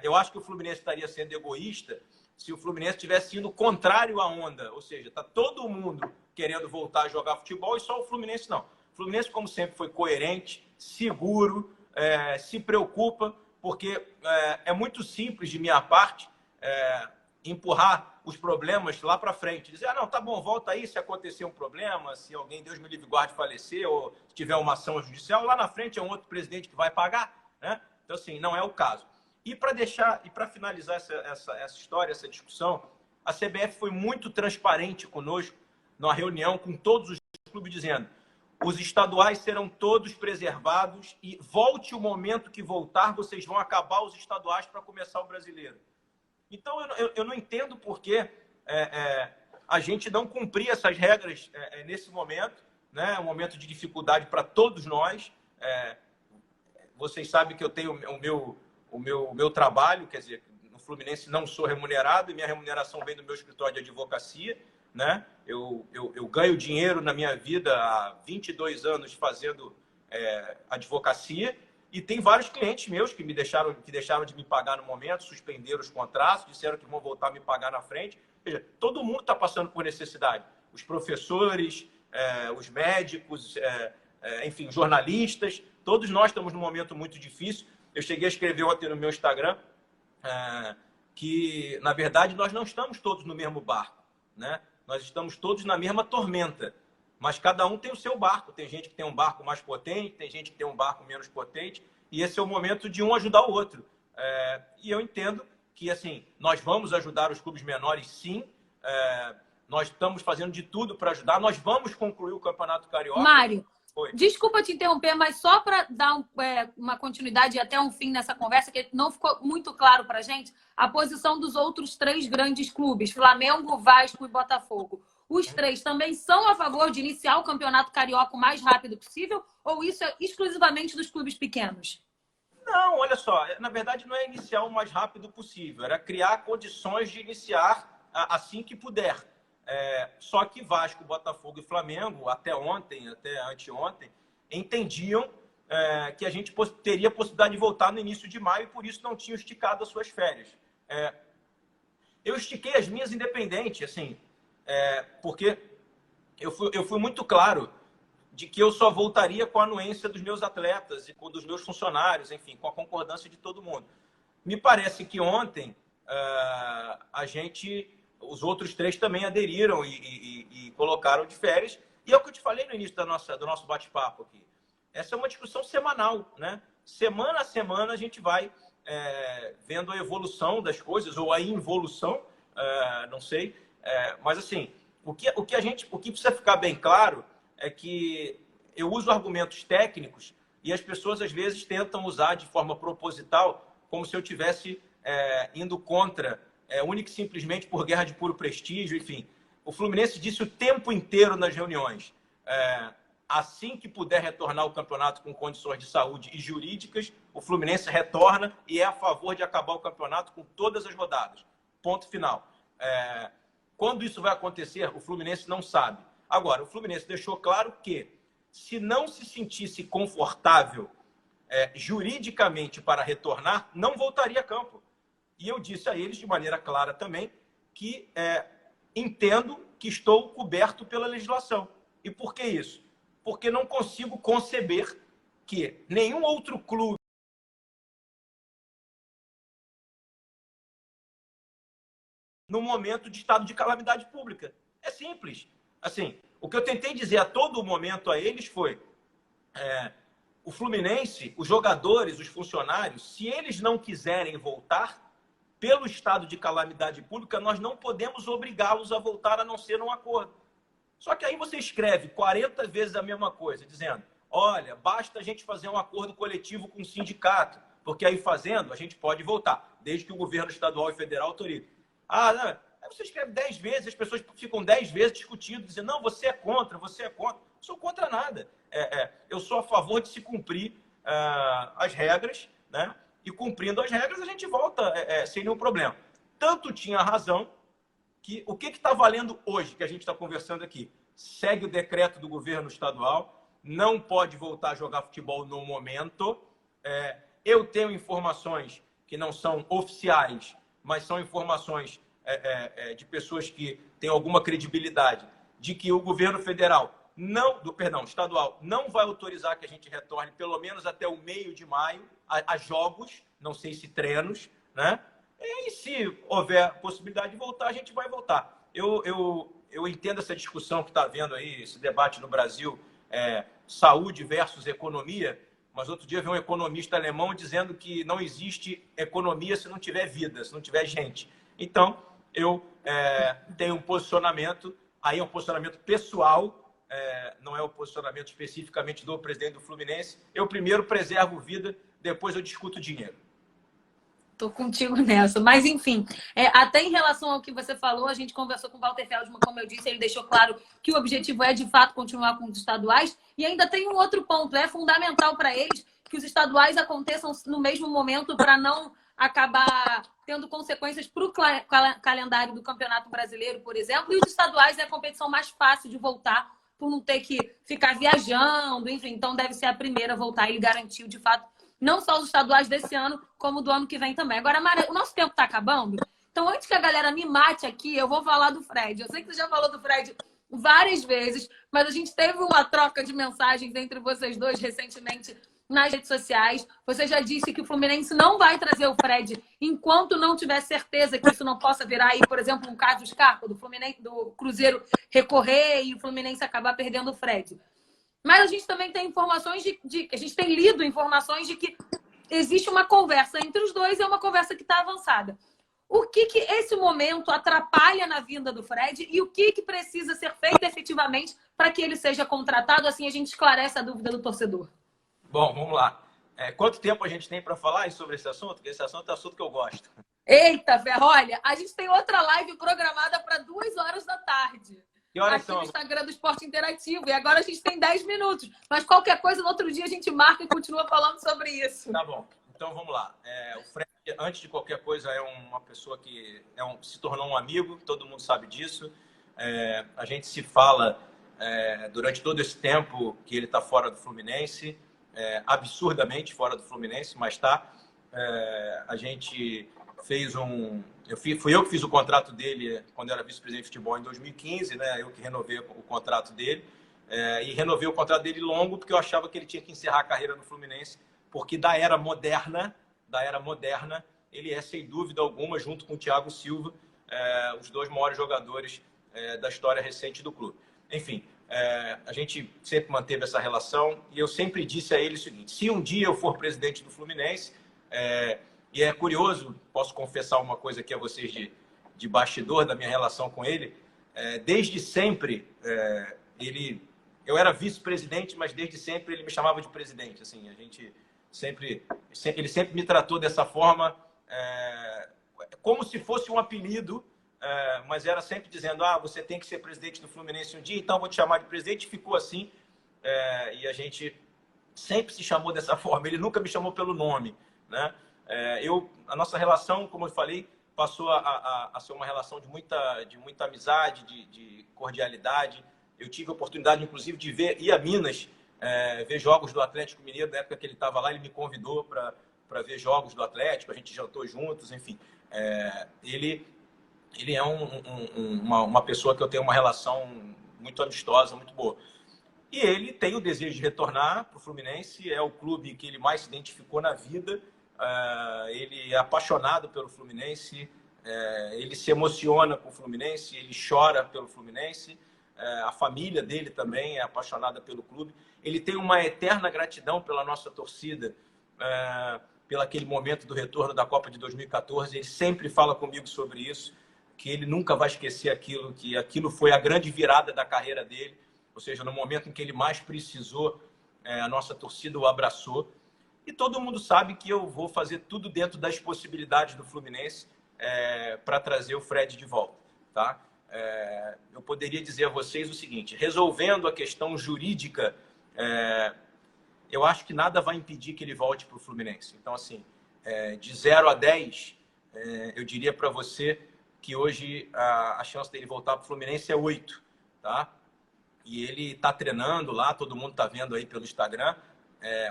Eu acho que o Fluminense estaria sendo egoísta se o Fluminense tivesse indo contrário à onda. Ou seja, está todo mundo querendo voltar a jogar futebol e só o Fluminense não. O Fluminense, como sempre, foi coerente, seguro, se preocupa, porque é muito simples de minha parte empurrar os problemas lá para frente. Dizer, não, tá bom, volta aí se acontecer um problema, se alguém, Deus me livre, guarde, falecer, ou se tiver uma ação judicial, lá na frente é um outro presidente que vai pagar, né? Então, assim, não é o caso. E para finalizar essa história, essa discussão, a CBF foi muito transparente conosco na reunião com todos os clubes, dizendo os estaduais serão todos preservados e volte o momento que voltar, vocês vão acabar os estaduais para começar o brasileiro. Então, eu não entendo por que a gente não cumprir essas regras nesse momento, né? Um momento de dificuldade para todos nós. Vocês sabem que eu tenho o meu trabalho, quer dizer, no Fluminense não sou remunerado, e minha remuneração vem do meu escritório de advocacia, né? Eu ganho dinheiro na minha vida há 22 anos fazendo advocacia, e tem vários clientes meus que deixaram de me pagar no momento, suspenderam os contratos, disseram que vão voltar a me pagar na frente. Ou seja, todo mundo está passando por necessidade. Os professores, os médicos, enfim, jornalistas, todos nós estamos num momento muito difícil. Eu cheguei a escrever ontem no meu Instagram que, na verdade, nós não estamos todos no mesmo barco, né? Nós estamos todos na mesma tormenta, mas cada um tem o seu barco. Tem gente que tem um barco mais potente, tem gente que tem um barco menos potente, e esse é o momento de um ajudar o outro. E eu entendo que, assim, nós vamos ajudar os clubes menores, sim. Nós estamos fazendo de tudo para ajudar. Nós vamos concluir o Campeonato Carioca. Mário, desculpa te interromper, mas só para dar uma continuidade e até um fim nessa conversa, que não ficou muito claro para a gente, a posição dos outros três grandes clubes, Flamengo, Vasco e Botafogo. Os três também são a favor de iniciar o Campeonato Carioca o mais rápido possível, ou isso é exclusivamente dos clubes pequenos? Não, olha só, na verdade não é iniciar o mais rápido possível, era criar condições de iniciar assim que puder. Só que Vasco, Botafogo e Flamengo, até ontem, até anteontem, entendiam que a gente teria possibilidade de voltar no início de maio e por isso não tinham esticado as suas férias. Eu estiquei as minhas independente, assim, porque eu fui muito claro de que eu só voltaria com a anuência dos meus atletas e dos meus funcionários, enfim, com a concordância de todo mundo. Me parece que ontem os outros três também aderiram e colocaram de férias. E é o que eu te falei no início do nosso bate-papo aqui. Essa é uma discussão semanal, né? Semana a semana a gente vai vendo a evolução das coisas, ou a involução, não sei. Mas, assim, o que precisa ficar bem claro é que eu uso argumentos técnicos e as pessoas, às vezes, tentam usar de forma proposital, como se eu estivesse indo contra, única e simplesmente por guerra de puro prestígio, enfim. O Fluminense disse o tempo inteiro nas reuniões, assim que puder retornar ao campeonato com condições de saúde e jurídicas, o Fluminense retorna e é a favor de acabar o campeonato com todas as rodadas. Ponto final. Quando isso vai acontecer, o Fluminense não sabe. Agora, o Fluminense deixou claro que, se não se sentisse confortável juridicamente para retornar, não voltaria a campo. E eu disse a eles de maneira clara também que entendo que estou coberto pela legislação. E por que isso? Porque não consigo conceber que nenhum outro clube no momento de estado de calamidade pública. É simples. Assim, o que eu tentei dizer a todo momento a eles foi o Fluminense, os jogadores, os funcionários, se eles não quiserem voltar, pelo estado de calamidade pública, nós não podemos obrigá-los a voltar a não ser num acordo. Só que aí você escreve 40 vezes a mesma coisa, dizendo, olha, basta a gente fazer um acordo coletivo com o sindicato, porque aí fazendo a gente pode voltar, desde que o governo estadual e federal autorize. Não. Aí você escreve 10 vezes, as pessoas ficam 10 vezes discutindo, dizendo, não, você é contra, você é contra. Não sou contra nada. Eu sou a favor de se cumprir as regras, né? E cumprindo as regras a gente volta sem nenhum problema. Tanto tinha razão que o que está valendo hoje, que a gente está conversando aqui? Segue o decreto do governo estadual, não pode voltar a jogar futebol no momento. Eu tenho informações que não são oficiais, mas são informações de pessoas que têm alguma credibilidade, de que o governo federal, estadual, não vai autorizar que a gente retorne pelo menos até o meio de maio a jogos, não sei se treinos, né? E se houver possibilidade de voltar, a gente vai voltar. Eu entendo essa discussão que está havendo aí, esse debate no Brasil, saúde versus economia, mas outro dia eu vi um economista alemão dizendo que não existe economia se não tiver vida, se não tiver gente. Então, eu tenho um posicionamento, aí é um posicionamento pessoal, não é o posicionamento especificamente do presidente do Fluminense. Eu primeiro preservo vida, depois eu discuto dinheiro. Tô contigo nessa. Mas, enfim, até em relação ao que você falou, a gente conversou com o Walter Feldman, como eu disse, ele deixou claro que o objetivo é, de fato, continuar com os estaduais. E ainda tem um outro ponto. É fundamental para eles que os estaduais aconteçam no mesmo momento para não acabar tendo consequências para o calendário do Campeonato Brasileiro, por exemplo. E os estaduais é a competição mais fácil de voltar, por não ter que ficar viajando, enfim. Então, deve ser a primeira a voltar. Ele garantiu, de fato, não só os estaduais desse ano, como do ano que vem também. Agora, Mara, o nosso tempo está acabando. Então, antes que a galera me mate aqui, eu vou falar do Fred. Eu sei que você já falou do Fred várias vezes, mas a gente teve uma troca de mensagens entre vocês dois recentemente nas redes sociais. Você já disse que o Fluminense não vai trazer o Fred enquanto não tiver certeza que isso não possa virar aí, por exemplo, um caso Scarpa do Fluminense, do Cruzeiro recorrer e o Fluminense acabar perdendo o Fred. Mas a gente também tem informações a gente tem lido informações de que existe uma conversa entre os dois e é uma conversa que está avançada. O que esse momento atrapalha na vinda do Fred e o que precisa ser feito efetivamente para que ele seja contratado? Assim a gente esclarece a dúvida do torcedor. Bom, vamos lá. Quanto tempo a gente tem para falar sobre esse assunto? Porque esse assunto é um assunto que eu gosto. Eita, Ferro, olha, a gente tem outra live programada para 2h da tarde. Que horas aqui são? No Instagram do Esporte Interativo. E agora a gente tem 10 minutos. Mas qualquer coisa, no outro dia a gente marca e continua falando sobre isso. Tá bom. Então vamos lá. O Fred, antes de qualquer coisa, é uma pessoa que se tornou um amigo, todo mundo sabe disso. A gente se fala durante todo esse tempo que ele está fora do Fluminense, absurdamente fora do Fluminense, mas está. A gente fez fui eu que fiz o contrato dele quando eu era vice-presidente de futebol em 2015, né? Eu que renovei o contrato dele. E renovei o contrato dele longo porque eu achava que ele tinha que encerrar a carreira no Fluminense, porque da era moderna, ele é, sem dúvida alguma, junto com o Thiago Silva, os dois maiores jogadores da história recente do clube. Enfim, a gente sempre manteve essa relação e eu sempre disse a ele o seguinte: se um dia eu for presidente do Fluminense, e é curioso, posso confessar uma coisa aqui a vocês de bastidor da minha relação com ele. Desde sempre, eu era vice-presidente, mas desde sempre ele me chamava de presidente. Assim, ele sempre me tratou dessa forma, como se fosse um apelido, mas era sempre dizendo: você tem que ser presidente do Fluminense um dia, então vou te chamar de presidente. Ficou assim. e a gente sempre se chamou dessa forma. Ele nunca me chamou pelo nome, né? A nossa relação, como eu falei, passou a ser uma relação de muita amizade, de cordialidade. Eu tive a oportunidade, inclusive, de ir a Minas, ver jogos do Atlético Mineiro. Na época que ele estava lá, ele me convidou para ver jogos do Atlético, a gente jantou juntos, enfim. Ele é uma pessoa que eu tenho uma relação muito amistosa, muito boa. E ele tem o desejo de retornar para o Fluminense, é o clube que ele mais se identificou na vida. Ele é apaixonado pelo Fluminense, ele se emociona com o Fluminense, ele chora pelo Fluminense, a família dele também é apaixonada pelo clube. Ele tem uma eterna gratidão pela nossa torcida, pelo aquele momento do retorno da Copa de 2014. Ele sempre fala comigo sobre isso, que ele nunca vai esquecer aquilo, que aquilo foi a grande virada da carreira dele, ou seja, no momento em que ele mais precisou, a nossa torcida o abraçou. E todo mundo sabe que eu vou fazer tudo dentro das possibilidades do Fluminense para trazer o Fred de volta, tá? Eu poderia dizer a vocês o seguinte: resolvendo a questão jurídica, eu acho que nada vai impedir que ele volte para o Fluminense. Então, assim, de 0 a 10, eu diria para você que hoje a chance dele voltar para o Fluminense é 8, tá? E ele está treinando lá, todo mundo está vendo aí pelo Instagram.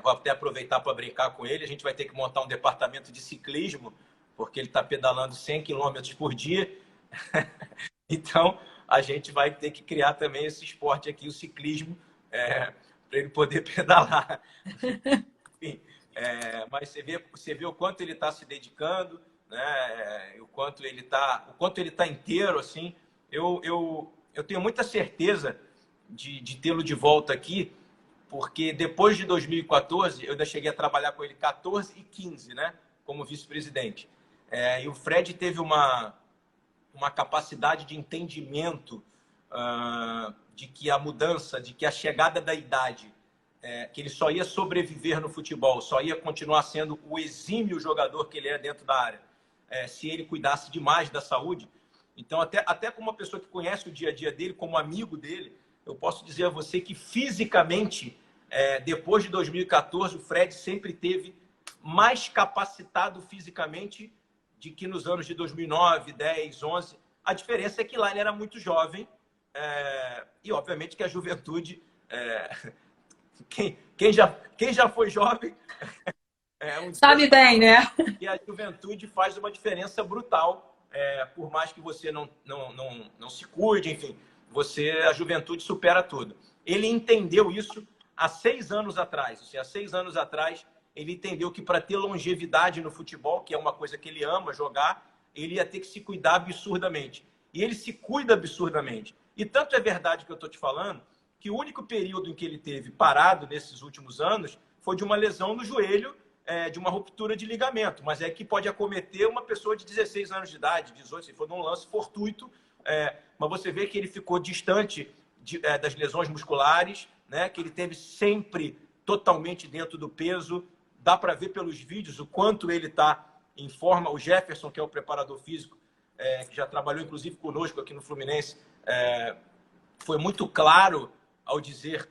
Vou até aproveitar para brincar com ele. A gente vai ter que montar um departamento de ciclismo, porque ele está pedalando 100 km por dia. Então, a gente vai ter que criar também esse esporte aqui, o ciclismo, para ele poder pedalar. Enfim, mas você vê o quanto ele está se dedicando, né? O quanto ele está inteiro, assim. Eu tenho muita certeza de tê-lo de volta aqui, porque depois de 2014, eu ainda cheguei a trabalhar com ele 14 e 15, né, como vice-presidente. E o Fred teve uma capacidade de entendimento de que a mudança, de que a chegada da idade, que ele só ia sobreviver no futebol, só ia continuar sendo o exímio jogador que ele é dentro da área, se ele cuidasse demais da saúde. Então, até como uma pessoa que conhece o dia a dia dele, como amigo dele, eu posso dizer a você que fisicamente, depois de 2014, o Fred sempre teve mais capacitado fisicamente de que nos anos de 2009, 10, 11. A diferença é que lá ele era muito jovem, e obviamente que a juventude, quem já foi jovem sabe bem, né? E a juventude faz uma diferença brutal, por mais que você não se cuide, enfim, a juventude supera tudo. Ele entendeu isso há 6 anos atrás. Há 6 anos atrás, ele entendeu que para ter longevidade no futebol, que é uma coisa que ele ama jogar, ele ia ter que se cuidar absurdamente. E ele se cuida absurdamente. E tanto é verdade que eu estou te falando, que o único período em que ele teve parado nesses últimos anos foi de uma lesão no joelho, de uma ruptura de ligamento. Mas é que pode acometer uma pessoa de 16 anos de idade, 18, se for num lance fortuito. Mas você vê que ele ficou distante das lesões musculares, né? Que ele teve sempre totalmente dentro do peso. Dá para ver pelos vídeos o quanto ele está em forma. O Jefferson, que é o preparador físico, que já trabalhou inclusive conosco aqui no Fluminense, foi muito claro ao dizer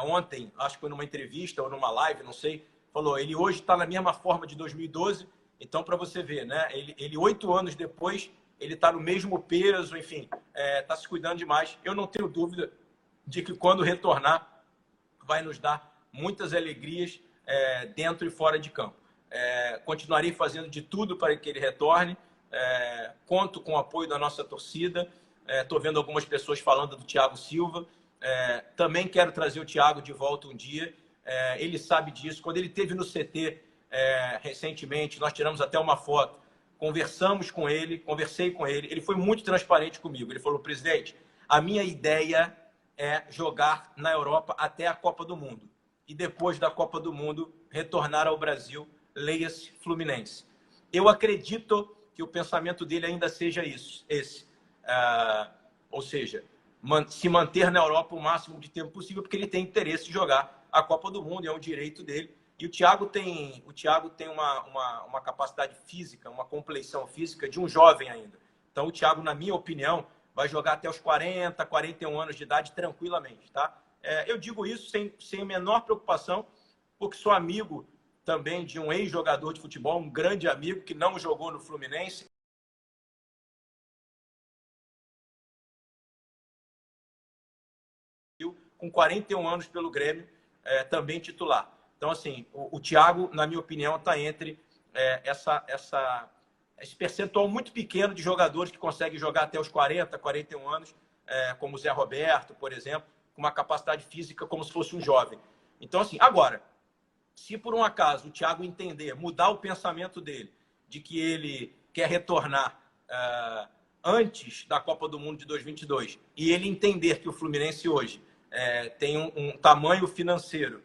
ontem, acho que foi numa entrevista ou numa live, não sei, falou, ele hoje está na mesma forma de 2012. Então, para você ver, né? Ele 8 anos depois, ele está no mesmo peso, enfim, está se cuidando demais. Eu não tenho dúvida de que quando retornar, vai nos dar muitas alegrias dentro e fora de campo. Continuarei fazendo de tudo para que ele retorne. Conto com o apoio da nossa torcida. Estou vendo algumas pessoas falando do Thiago Silva. Também quero trazer o Thiago de volta um dia. Ele sabe disso. Quando ele esteve no CT recentemente, nós tiramos até uma foto. Conversei com ele. Ele foi muito transparente comigo. Ele falou, presidente, a minha ideia é jogar na Europa até a Copa do Mundo. E depois da Copa do Mundo, retornar ao Brasil, leia-se Fluminense. Eu acredito que o pensamento dele ainda seja esse. Ou seja, se manter na Europa o máximo de tempo possível, porque ele tem interesse de jogar a Copa do Mundo, é um direito dele. E o Thiago tem uma capacidade física, uma compleição física de um jovem ainda. Então, o Thiago, na minha opinião, vai jogar até os 40, 41 anos de idade tranquilamente, tá? Eu digo isso sem a menor preocupação, porque sou amigo também de um ex-jogador de futebol, um grande amigo que não jogou no Fluminense. Com 41 anos pelo Grêmio, também titular. Então, assim, o Thiago, na minha opinião, está entre esse percentual muito pequeno de jogadores que conseguem jogar até os 40, 41 anos, como o Zé Roberto, por exemplo, com uma capacidade física como se fosse um jovem. Então, assim, agora, se por um acaso o Thiago entender, mudar o pensamento dele, de que ele quer retornar antes da Copa do Mundo de 2022, e ele entender que o Fluminense hoje tem um tamanho financeiro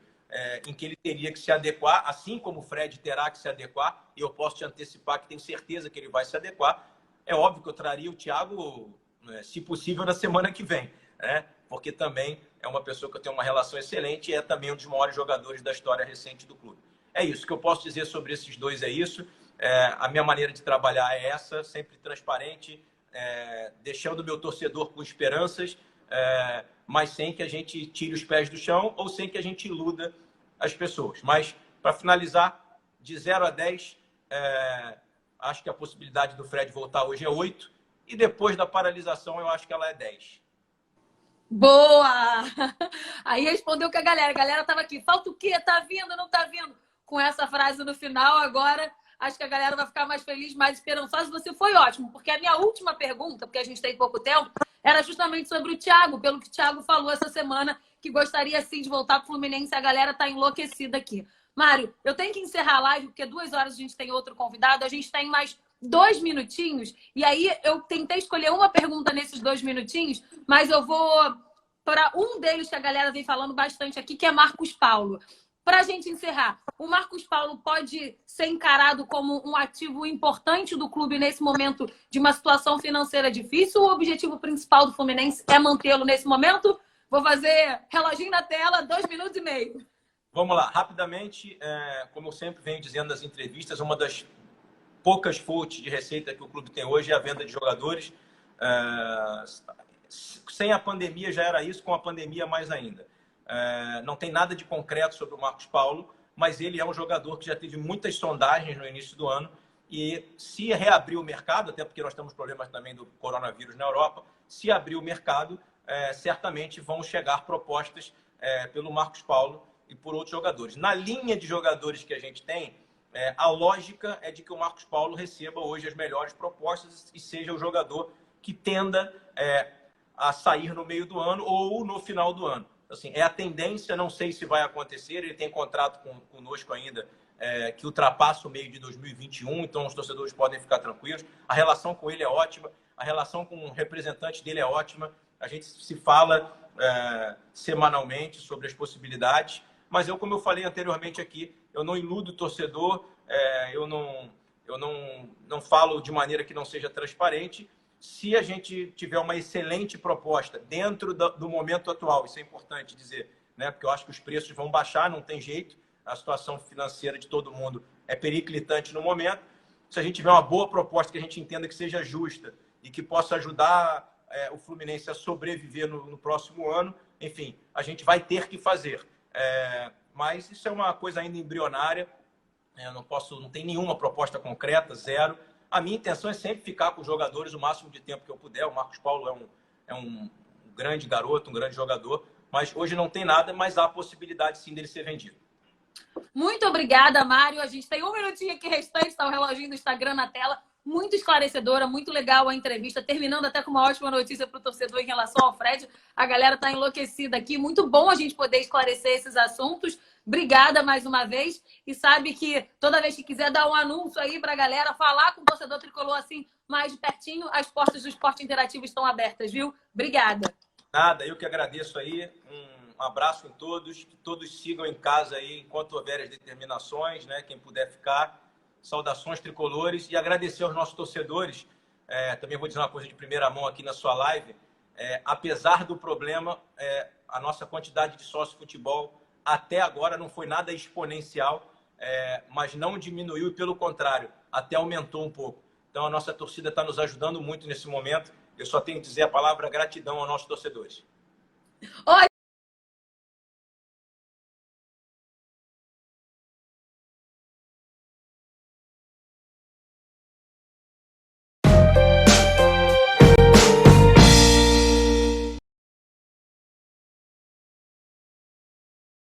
em que ele teria que se adequar, assim como o Fred terá que se adequar, e eu posso te antecipar que tenho certeza que ele vai se adequar, é óbvio que eu traria o Thiago, se possível, na semana que vem, né? Porque também é uma pessoa que eu tenho uma relação excelente e é também um dos maiores jogadores da história recente do clube. É isso, o que eu posso dizer sobre esses dois é isso. A minha maneira de trabalhar é essa, sempre transparente, deixando o meu torcedor com esperanças, mas sem que a gente tire os pés do chão ou sem que a gente iluda as pessoas. Mas, para finalizar, de 0 a 10, acho que a possibilidade do Fred voltar hoje é 8, e depois da paralisação eu acho que ela é 10. Boa! Aí respondeu com a galera. A galera estava aqui. Falta o quê? Tá vindo, não tá vindo? Com essa frase no final, agora acho que a galera vai ficar mais feliz, mais esperançosa. Você foi ótimo, porque a minha última pergunta, porque a gente tem pouco tempo, era justamente sobre o Thiago, pelo que o Thiago falou essa semana, que gostaria sim de voltar para o Fluminense. A galera tá enlouquecida aqui. Mário, eu tenho que encerrar a live, porque 2 horas a gente tem outro convidado. A gente tem mais 2 minutinhos. E aí eu tentei escolher uma pergunta nesses 2 minutinhos, mas eu vou para um deles que a galera vem falando bastante aqui, que é Marcos Paulo. Para a gente encerrar, o Marcos Paulo pode ser encarado como um ativo importante do clube nesse momento de uma situação financeira difícil? O objetivo principal do Fluminense é mantê-lo nesse momento? Vou fazer reloginho na tela, 2 minutos e meio. Vamos lá, rapidamente, como eu sempre venho dizendo nas entrevistas, uma das poucas fontes de receita que o clube tem hoje é a venda de jogadores. Sem a pandemia já era isso, com a pandemia mais ainda. Não tem nada de concreto sobre o Marcos Paulo, mas ele é um jogador que já teve muitas sondagens no início do ano, e se reabrir o mercado, até porque nós temos problemas também do coronavírus na Europa, se abrir o mercado, certamente vão chegar propostas pelo Marcos Paulo e por outros jogadores. Na linha de jogadores que a gente tem, a lógica é de que o Marcos Paulo receba hoje as melhores propostas e seja o jogador que tenda a sair no meio do ano ou no final do ano. Assim, é a tendência, não sei se vai acontecer, ele tem contrato conosco ainda que ultrapassa o meio de 2021, então os torcedores podem ficar tranquilos. A relação com ele é ótima, a relação com o representante dele é ótima, a gente se fala semanalmente sobre as possibilidades, mas como eu falei anteriormente aqui, eu não iludo o torcedor, eu não falo de maneira que não seja transparente. Se a gente tiver uma excelente proposta dentro do momento atual, isso é importante dizer, né? Porque eu acho que os preços vão baixar, não tem jeito, a situação financeira de todo mundo é periclitante no momento. Se a gente tiver uma boa proposta que a gente entenda que seja justa e que possa ajudar o Fluminense a sobreviver no próximo ano, enfim, a gente vai ter que fazer. Mas isso é uma coisa ainda embrionária, não tem nenhuma proposta concreta, zero. A minha intenção é sempre ficar com os jogadores o máximo de tempo que eu puder. O Marcos Paulo é um grande garoto, um grande jogador, mas hoje não tem nada, mas há a possibilidade sim dele ser vendido. Muito obrigada, Mário. A gente tem 1 minutinho aqui restante, está o reloginho do Instagram na tela. Muito esclarecedora, muito legal a entrevista, terminando até com uma ótima notícia para o torcedor em relação ao Fred. A galera está enlouquecida aqui. Muito bom a gente poder esclarecer esses assuntos. Obrigada mais uma vez. E sabe que toda vez que quiser dar um anúncio aí para a galera, falar com o torcedor tricolor assim mais de pertinho, as portas do Esporte Interativo estão abertas, viu? Obrigada. Nada, eu que agradeço aí. Um abraço em todos. Que todos sigam em casa aí enquanto houver as determinações, né? Quem puder ficar. Saudações tricolores e agradecer aos nossos torcedores. Também vou dizer uma coisa de primeira mão aqui na sua live. Apesar do problema, a nossa quantidade de sócio futebol até agora não foi nada exponencial, mas não diminuiu, pelo contrário, até aumentou um pouco. Então a nossa torcida está nos ajudando muito nesse momento. Eu só tenho que dizer a palavra gratidão aos nossos torcedores.